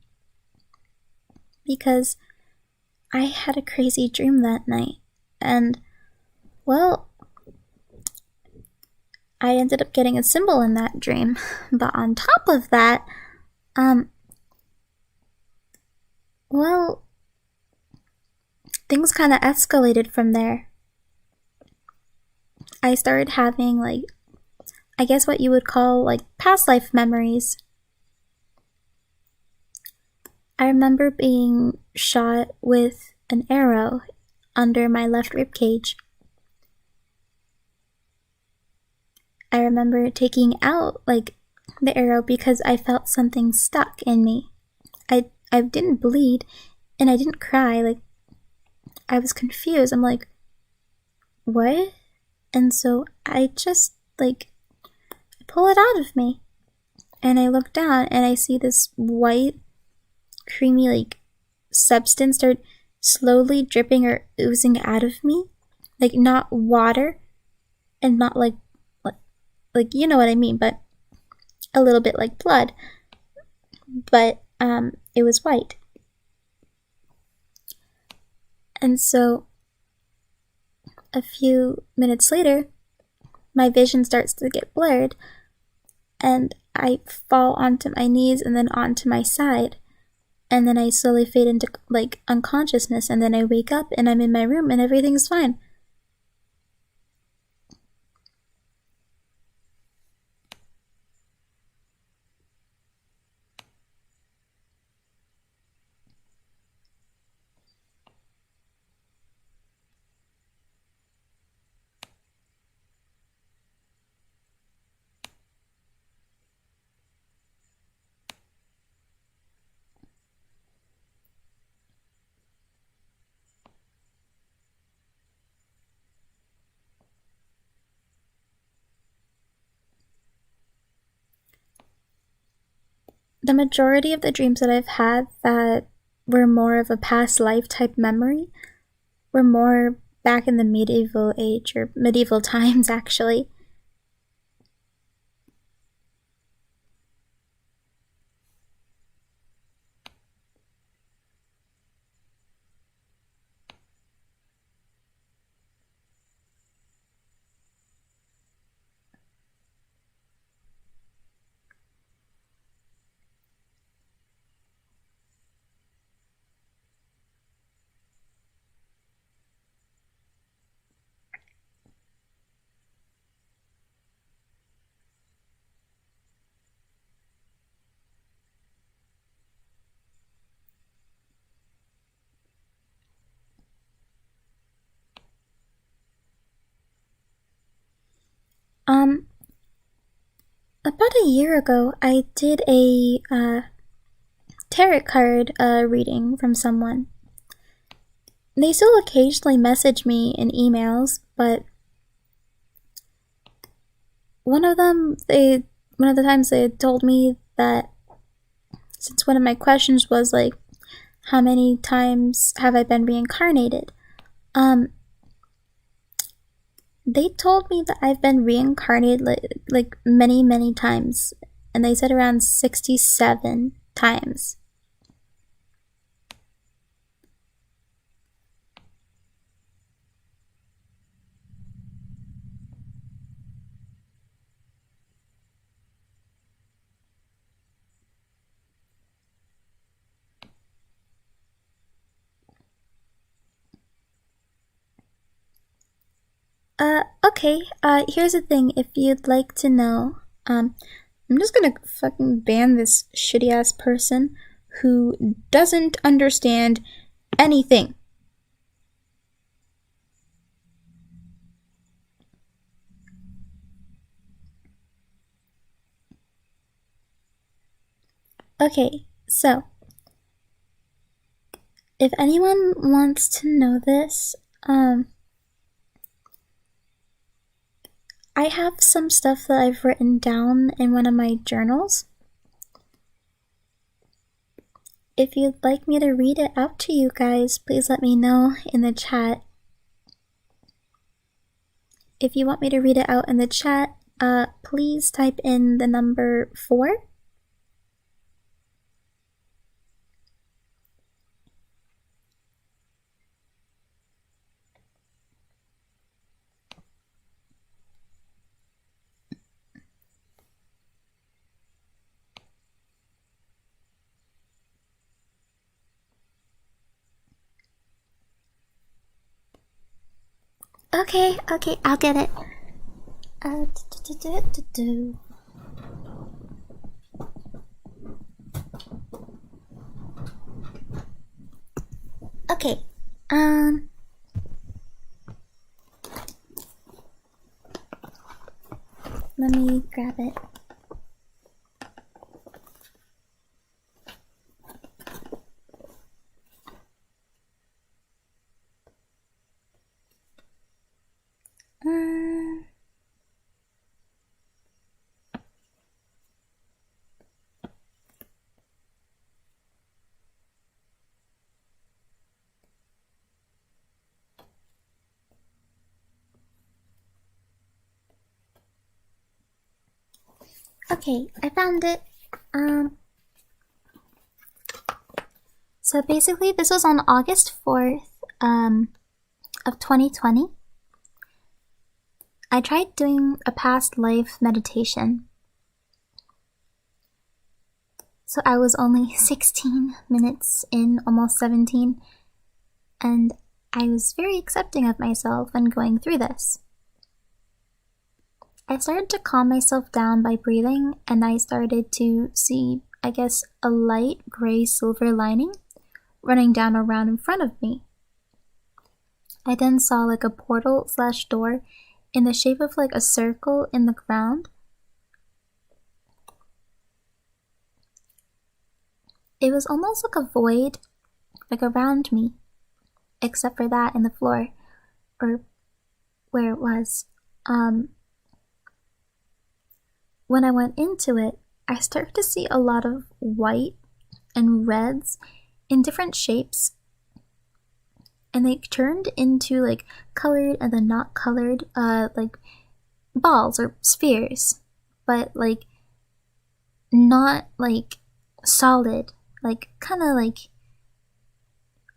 because I had a crazy dream that night. And, well, I ended up getting a symbol in that dream. But on top of that, well, things kind of escalated from there. I started having, like, I guess what you would call, like, past life memories. I remember being shot with an arrow under my left rib cage. I remember taking out, like, the arrow because I felt something stuck in me. I didn't bleed, and I didn't cry. Like, I was confused. I'm like, what? And so I just, like, pull it out of me. And I look down, and I see this white, creamy, like, substance start slowly dripping or oozing out of me. Like, not water, and not, like you know what I mean, but a little bit like blood. But, it was white. And so, a few minutes later, my vision starts to get blurred, and I fall onto my knees and then onto my side. And then I slowly fade into, like, unconsciousness, and then I wake up and I'm in my room and everything's fine. The majority of the dreams that I've had that were more of a past life type memory were more back in the medieval age, or medieval times, actually. Um, about a year ago, I did a tarot card reading from someone. They still occasionally message me in emails, but one of the times they told me that since one of my questions was like, how many times have I been reincarnated? They told me that I've been reincarnated like many, many times, and they said around 67 times. Okay, here's the thing, if you'd like to know, I'm just gonna fucking ban this shitty ass person who doesn't understand anything. Okay, so, if anyone wants to know this, I have some stuff that I've written down in one of my journals. If you'd like me to read it out to you guys, please let me know in the chat. If you want me to read it out in the chat, please type in the number 4. Okay, I'll get it. Okay, let me grab it. Okay, I found it. So basically this was on August 4th, of 2020. I tried doing a past life meditation. So I was only 16 minutes in, almost 17, and I was very accepting of myself when going through this. I started to calm myself down by breathing, and I started to see, I guess, a light gray silver lining running down around in front of me. I then saw like a portal / door in the shape of like a circle in the ground. It was almost like a void, like around me, except for that in the floor, or where it was. When I went into it, I started to see a lot of white and reds in different shapes, and they turned into like colored and then not colored, like balls or spheres, but like not like solid, like kind of like,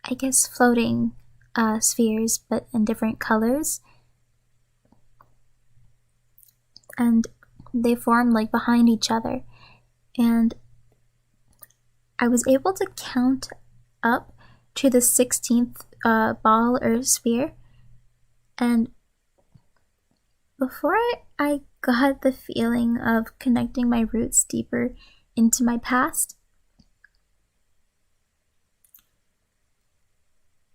I guess, floating spheres, but in different colors. And they formed like behind each other, and I was able to count up to the 16th ball or sphere, and before I got the feeling of connecting my roots deeper into my past,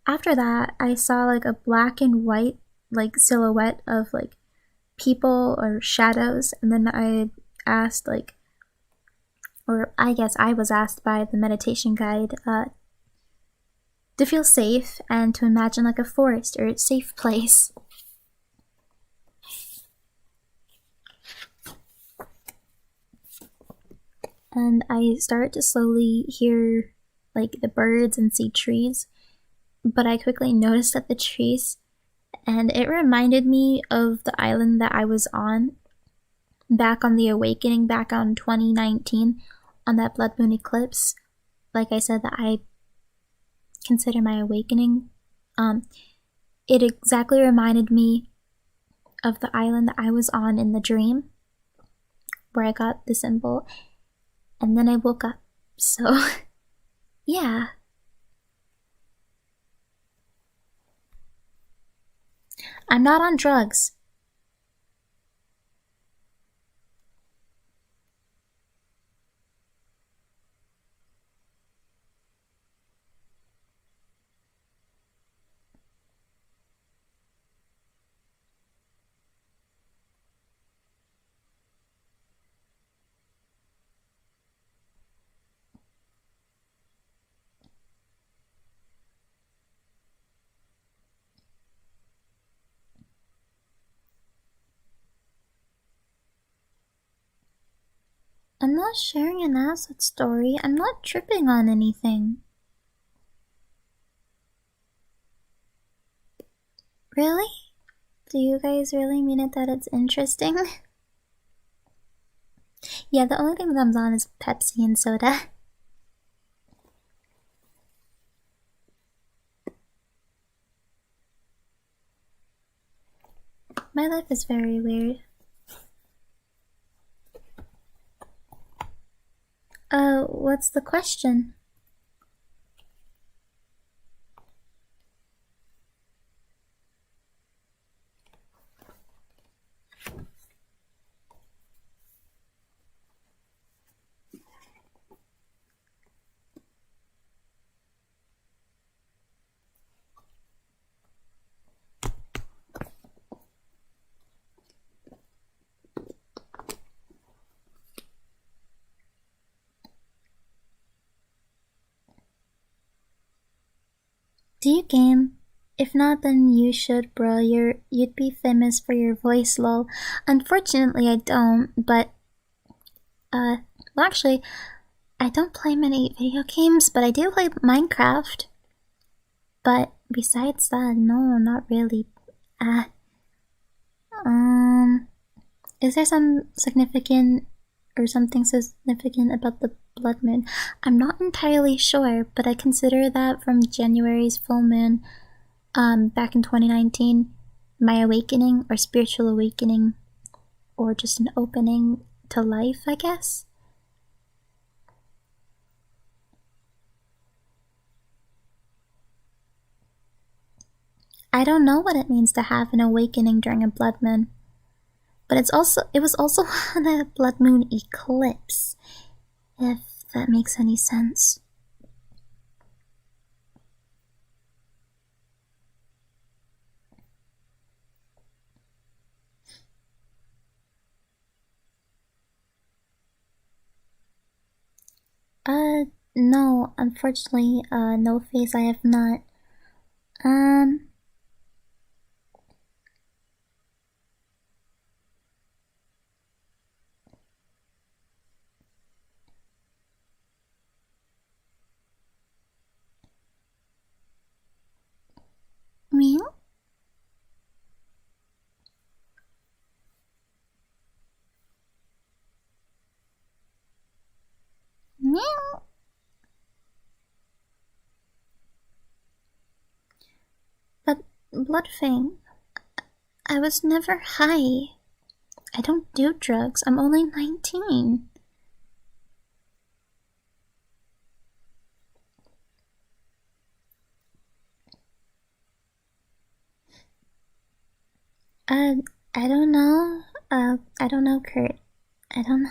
after that I saw like a black and white like silhouette of like people or shadows, and then I asked like, or I guess I was asked by the meditation guide to feel safe and to imagine like a forest or a safe place. and I started to slowly hear like the birds and see trees, but I quickly noticed that the trees, and it reminded me of the island that I was on back on the awakening back on 2019 on that blood moon eclipse. Like I said, that I consider my awakening. It exactly reminded me of the island that I was on in the dream where I got the symbol, and then I woke up. So, yeah. I'm not on drugs. I'm not sharing an acid story. I'm not tripping on anything. Really? Do you guys really mean it that it's interesting? Yeah, the only thing that comes on is Pepsi and soda. My life is very weird. What's the question? Do you game? If not, then you should, bro. You'd be famous for your voice, lol. Unfortunately, I don't, but, well, actually, I don't play many video games, but I do play Minecraft. But besides that, no, not really. Is there some significant or something significant about the blood moon? I'm not entirely sure, but I consider that from January's full moon, back in 2019, my awakening or spiritual awakening, or just an opening to life, I guess. I don't know what it means to have an awakening during a blood moon. But it was also on a blood moon eclipse, if that makes any sense. No, unfortunately, no face, I have not. Meow? Meow? But, Bloodfang, I was never high. I don't do drugs, I'm only 19. I don't know. I don't know, Kurt. I don't know.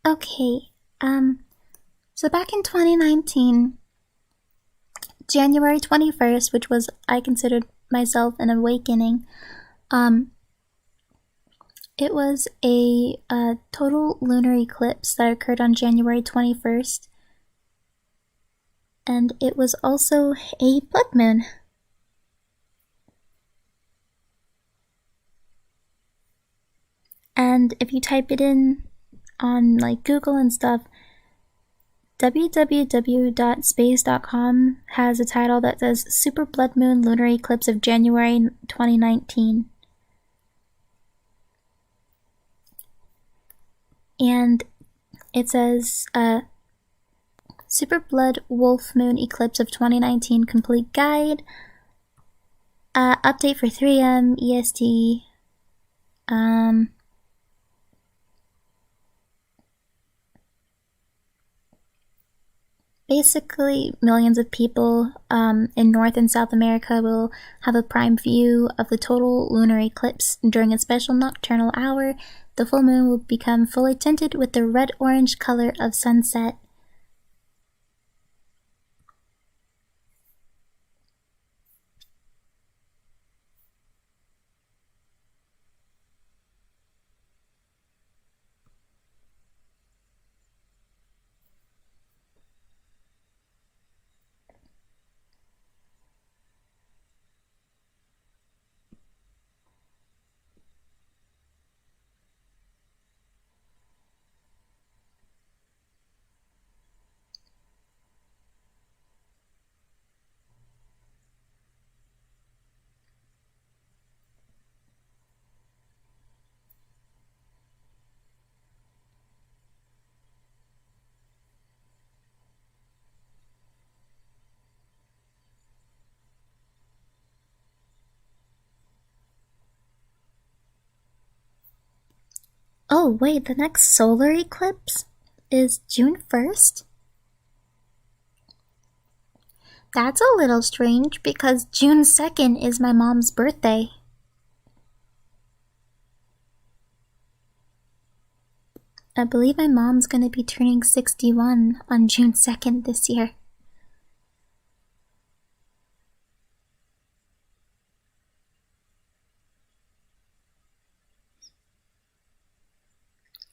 Okay, So back in 2019, January 21st, which was, I considered myself an awakening, it was a total lunar eclipse that occurred on January 21st. And it was also a blood moon. And if you type it in on like Google and stuff, www.space.com has a title that says Super Blood Moon Lunar Eclipse of January 2019. And it says Super Blood Wolf Moon Eclipse of 2019 Complete Guide. Update for 3 a.m. EST. Basically, millions of people in North and South America will have a prime view of the total lunar eclipse. During a special nocturnal hour, the full moon will become fully tinted with the red-orange color of sunset. Oh wait, the next solar eclipse is June 1st? That's a little strange because June 2nd is my mom's birthday. I believe my mom's gonna be turning 61 on June 2nd this year.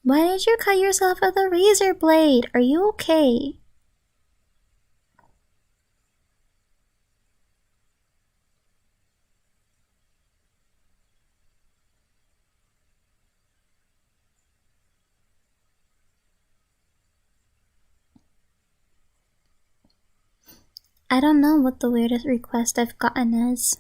Why did you cut yourself with a razor blade? Are you okay? I don't know what the weirdest request I've gotten is.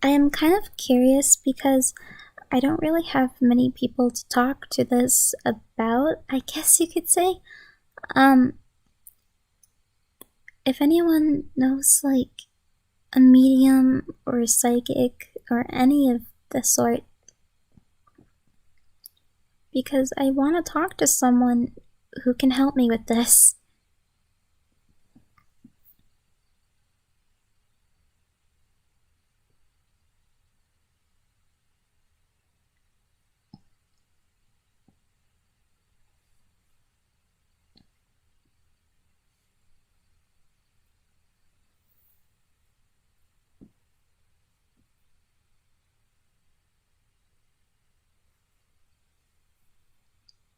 I am kind of curious because I don't really have many people to talk to this about, I guess you could say. If anyone knows like a medium or a psychic or any of the sort, because I want to talk to someone who can help me with this.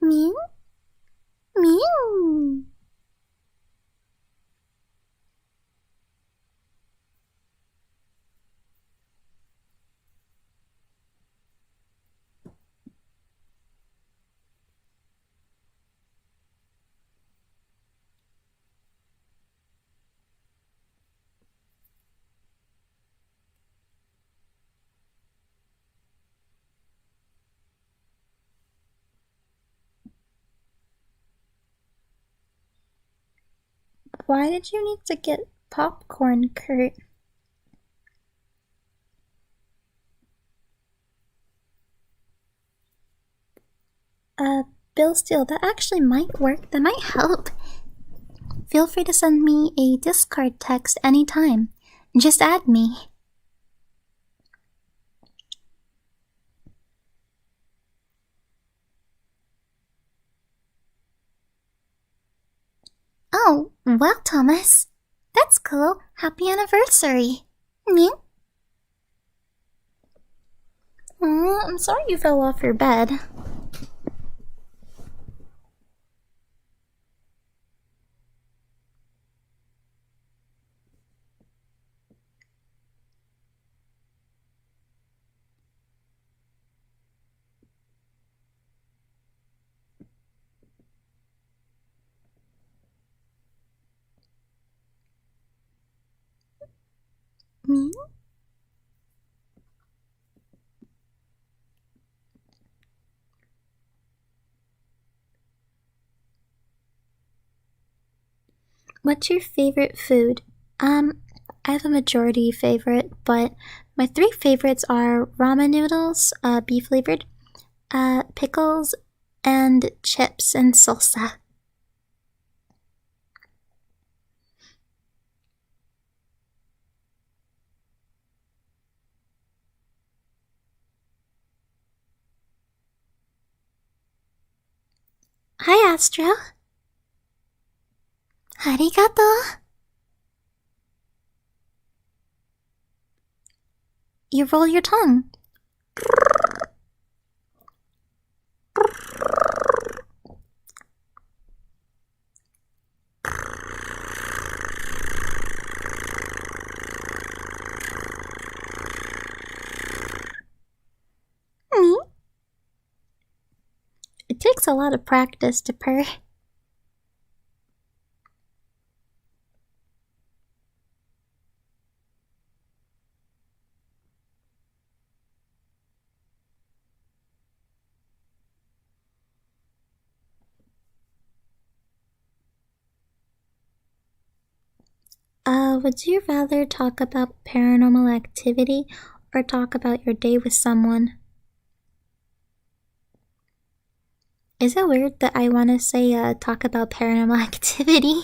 Meow? Meow. Why did you need to get popcorn, Kurt? Bill Steele, that actually might work. That might help. Feel free to send me a Discord text anytime. Just add me. Oh, well, Thomas. That's cool. Happy anniversary. Me? Oh, I'm sorry you fell off your bed. Me? What's your favorite food? I have a majority favorite, but my 3 favorites are ramen noodles, beef flavored, pickles, and chips and salsa. Hi, Astro. Arigato. You roll your tongue. Me? It takes a lot of practice to purr. Would you rather talk about paranormal activity or talk about your day with someone? Is it weird that I want to say, talk about paranormal activity?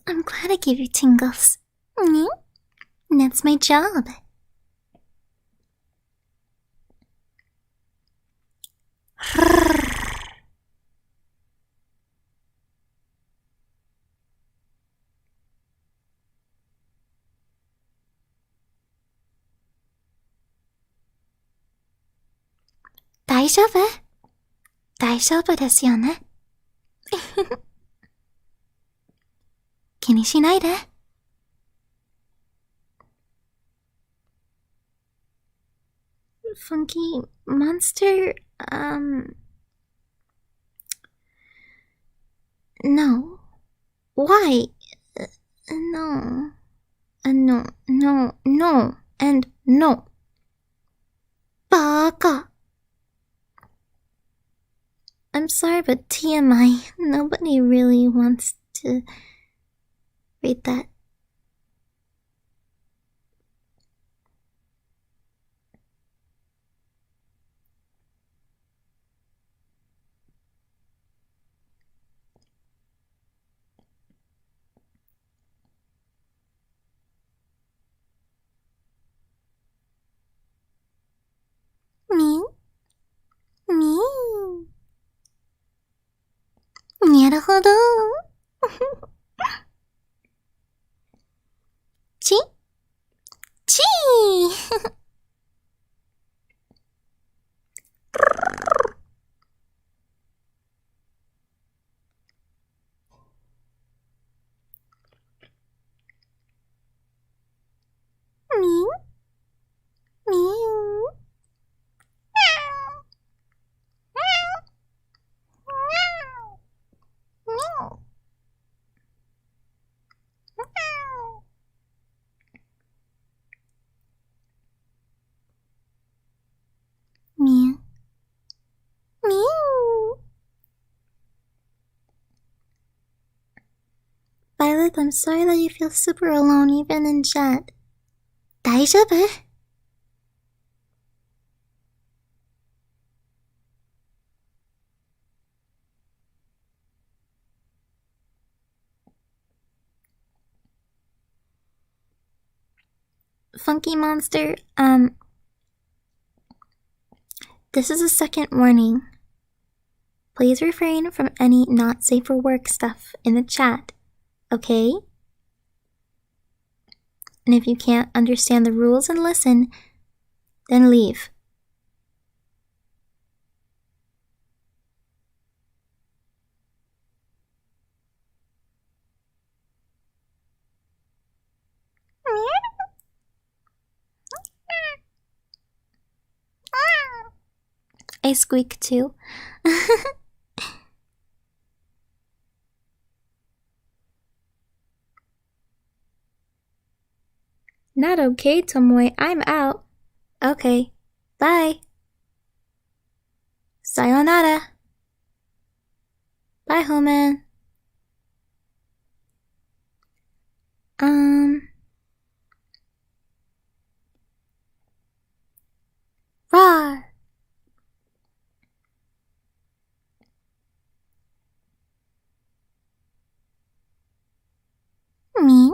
I'm glad I gave you tingles. That's my job. Daijoubu desu yo ne? 気にしないで。Funky monster, no. Why? No. No, and no. Baka. I'm sorry, but TMI, nobody really wants to read that. Me? Me? なるほど。ちーみみ Lilith, I'm sorry that you feel super alone even in chat. 大丈夫? Funky Monster, this is a second warning. Please refrain from any not safe for work stuff in the chat, okay? And if you can't understand the rules and listen, then leave. I squeak too. Not okay, Tomoe. I'm out. Okay. Bye. Sayonara. Bye, Homan. Rawr. Me?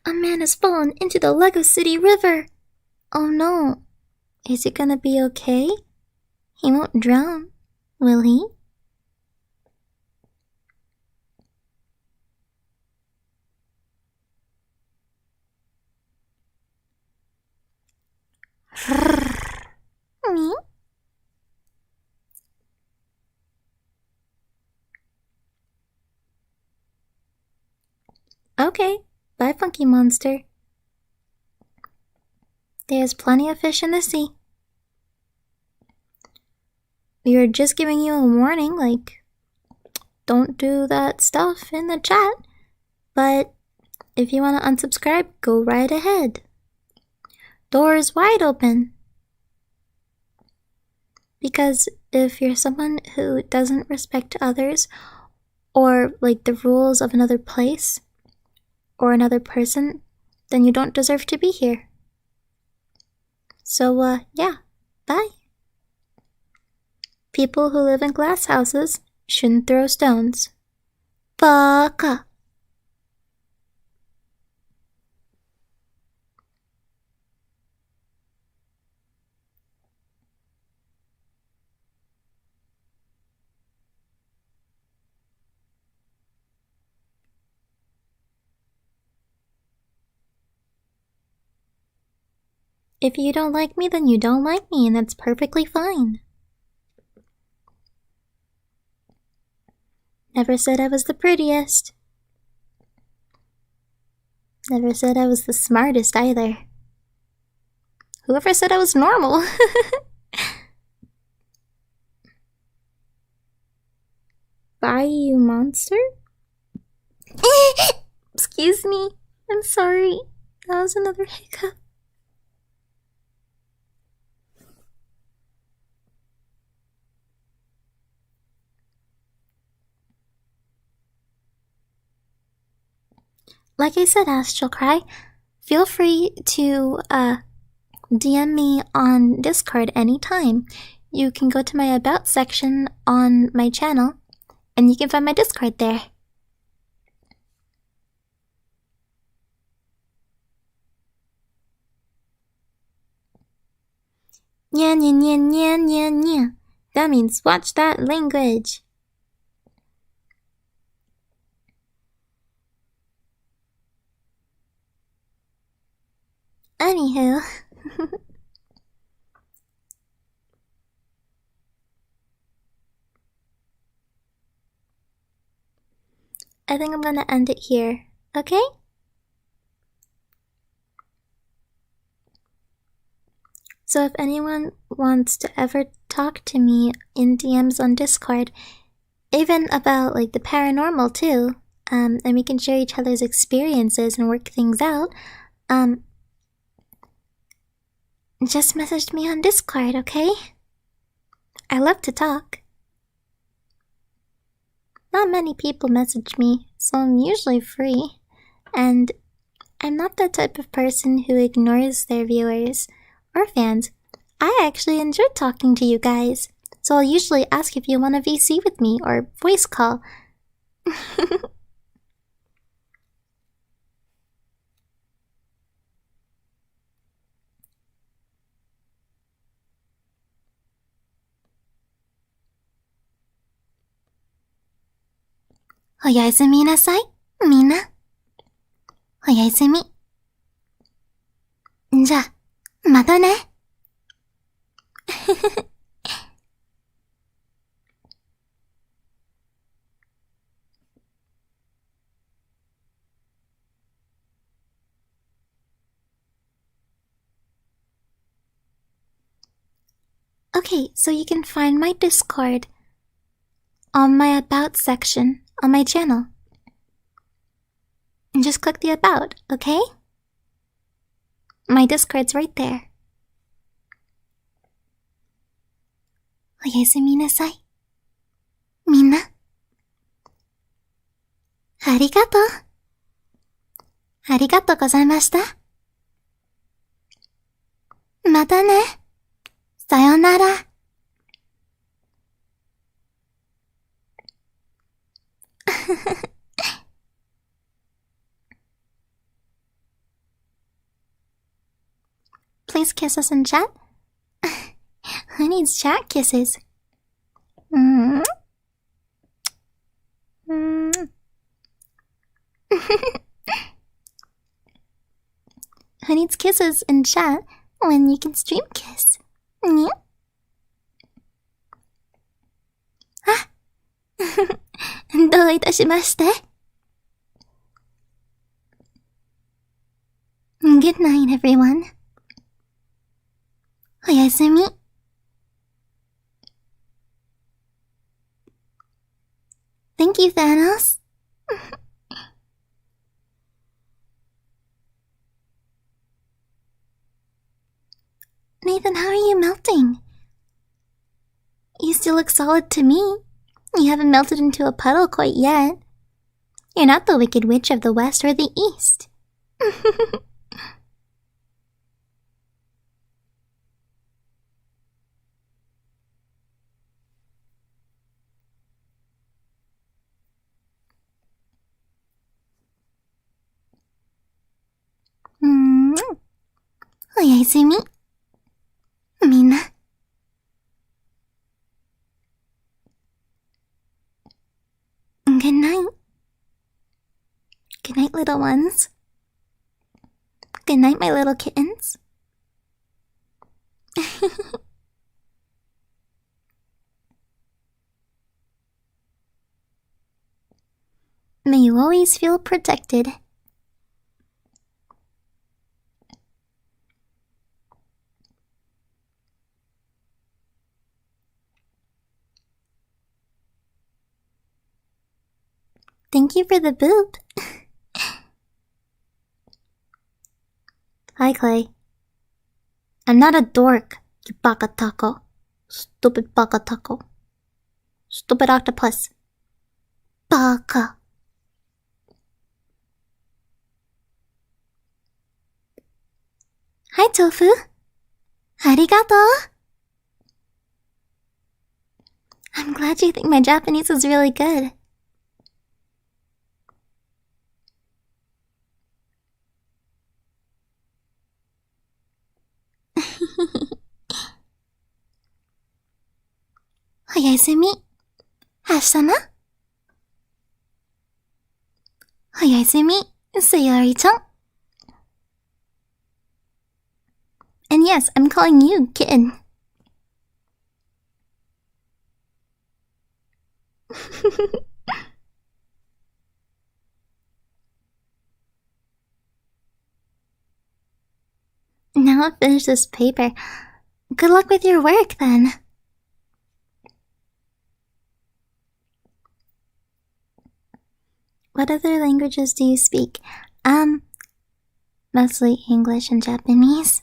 A man has fallen into the Lego City River. Oh no. Is it gonna be okay? He won't drown, will he? Me? Okay, bye, Funky Monster. There's plenty of fish in the sea. We were just giving you a warning, like, don't do that stuff in the chat. But if you want to unsubscribe, go right ahead. Doors wide open. Because if you're someone who doesn't respect others, or like the rules of another place, or another person, then you don't deserve to be here. So, yeah, bye. People who live in glass houses shouldn't throw stones. Baka. If you don't like me, then you don't like me, and that's perfectly fine. Never said I was the prettiest. Never said I was the smartest either. Whoever said I was normal? Bye, you monster? Excuse me. I'm sorry. That was another hiccup. Like I said, Astral Cry, feel free to DM me on Discord anytime. You can go to my About section on my channel, and you can find my Discord there. Nya nya nya nya nya nya. That means watch that language. Anywho. I think I'm gonna end it here, okay? So if anyone wants to ever talk to me in DMs on Discord, even about like the paranormal too, and we can share each other's experiences and work things out, just message me on Discord, okay? I love to talk. Not many people message me, so I'm usually free. And I'm not the type of person who ignores their viewers or fans. I actually enjoy talking to you guys, so I'll usually ask if you want to VC with me or voice call. Oyasumi nasai, mina. Oyasumi. じゃ、またね。Okay, so you can find my Discord on my About section on my channel. And just click the About, okay? My Discord's right there. おやすみなさい。みんな。ありがとう。ありがとうございました。またね。さよなら。Please kiss us in chat. Who needs chat kisses? Who needs kisses in chat when you can stream kiss? Ah! どういたしまして? Good night, everyone. おやすみ. Thank you, Thanos. Nathan, how are you melting? You still look solid to me. You haven't melted into a puddle quite yet. You're not the Wicked Witch of the West or the East. O yasumi. Minna. Good night. Good night, little ones. Good night, my little kittens. May you always feel protected. Thank you for the boop. Hi, Clay. I'm not a dork, you baka taco. Stupid baka taco. Stupid octopus. Baka. Hi, Tofu. Arigato. I'm glad you think my Japanese is really good. Oyasumi. Ashitana. Oyasumi, Sayori-chan. And yes, I'm calling you kitten. Now I'll finish this paper. Good luck with your work, then. What other languages do you speak? Mostly English and Japanese.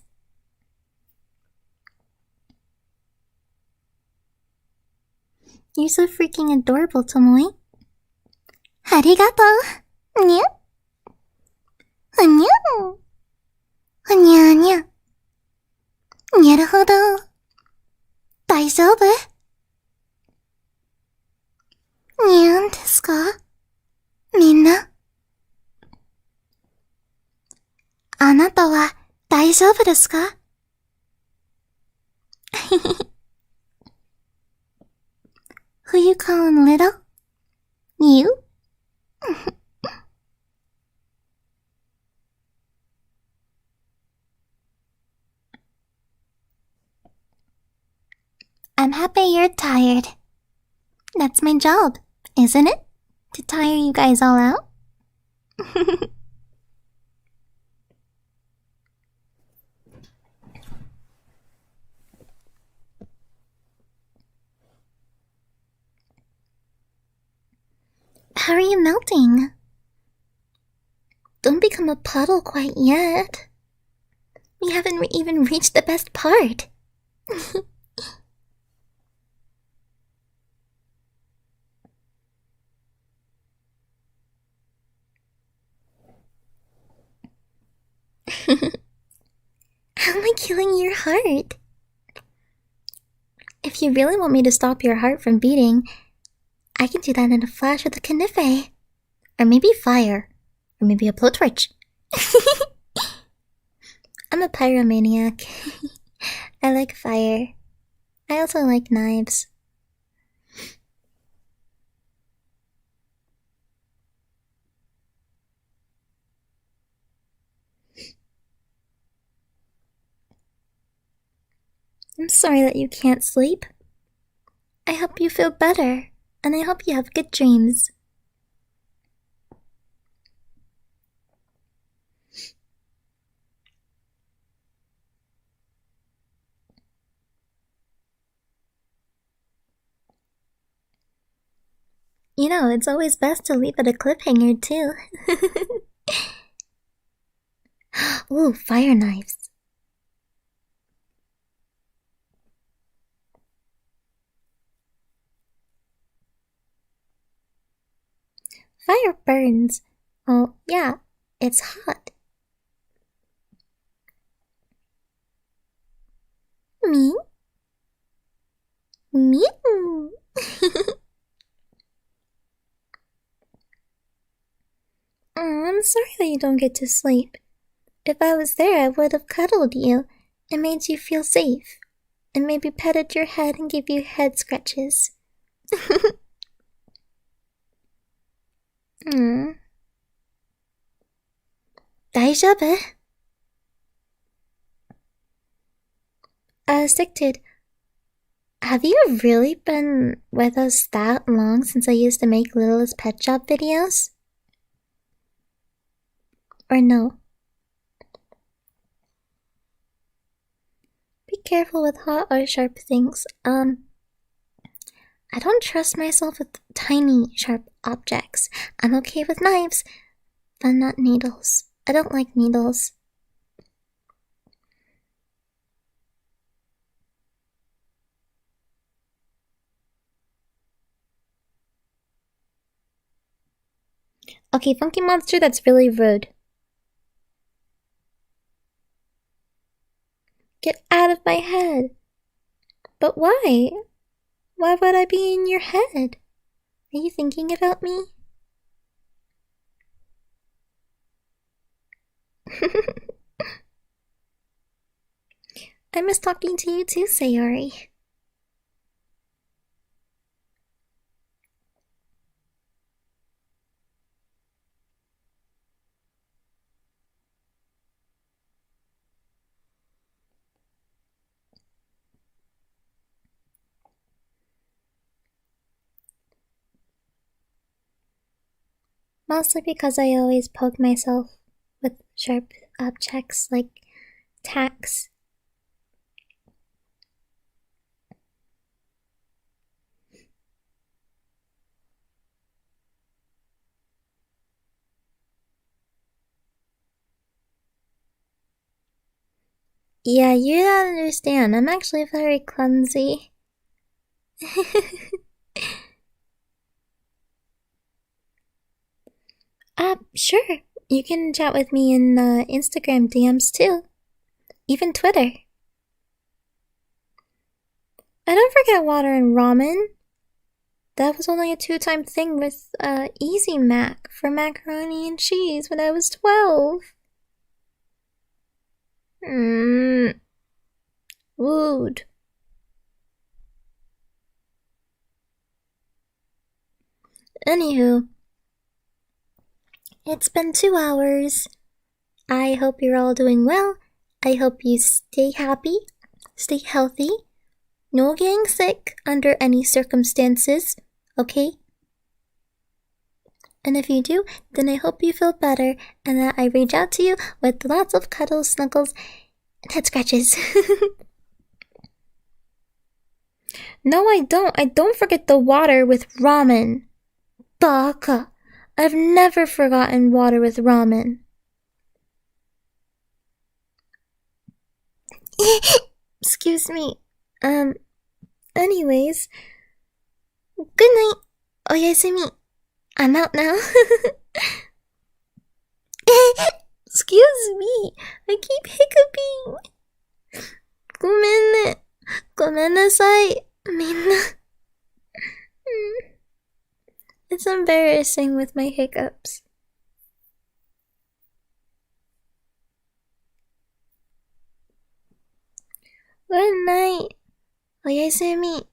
You're so freaking adorable, Tomoe. ありがとう。にゅふにゅふにゃにゃ。なるほど。大丈夫？にゃんですか？みんな。あなたは大丈夫ですか？Who you calling little? You? I'm happy you're tired. That's my job, isn't it? To tire you guys all out? How are you melting? Don't become a puddle quite yet. We haven't even reached the best part. How am I killing your heart? If you really want me to stop your heart from beating, I can do that in a flash with a knife. Or maybe fire. Or maybe a blowtorch. I'm a pyromaniac. I like fire. I also like knives. I'm sorry that you can't sleep. I hope you feel better, and I hope you have good dreams. You know, it's always best to leave at a cliffhanger, too. Ooh, fire knives. Fire burns. Oh, yeah, it's hot. Me? Mew. Oh, I'm sorry that you don't get to sleep. If I was there, I would have cuddled you and made you feel safe, and maybe petted your head and give you head scratches. Hmm. 大丈夫? Stickted. Have you really been with us that long since I used to make Littlest Pet Shop videos? Or no? Be careful with hot or sharp things. I don't trust myself with tiny, sharp objects. I'm okay with knives, but not needles. I don't like needles. Okay, Funky Monster, that's really rude. Get out of my head. But why? Why would I be in your head? Are you thinking about me? I miss talking to you too, Sayori. Mostly because I always poke myself with sharp objects like tacks. Yeah, you don't understand. I'm actually very clumsy. Sure. You can chat with me in Instagram DMs too. Even Twitter. I don't forget water and ramen. That was only a 2-time thing with Easy Mac for macaroni and cheese when I was 12. Wooed. Anywho, it's been 2 hours. I hope you're all doing well. I hope you stay happy, stay healthy, no getting sick under any circumstances, okay? And if you do, then I hope you feel better and that I reach out to you with lots of cuddles, snuggles, and head scratches. No, I don't. I don't forget the water with ramen. Baka. I've never forgotten water with ramen. Excuse me. Anyways. Good night. Oyasumi. I'm out now. Excuse me. I keep hiccuping. ごめんね。ごめんなさい。みんな。It's embarrassing with my hiccups. Good night. おやすみ。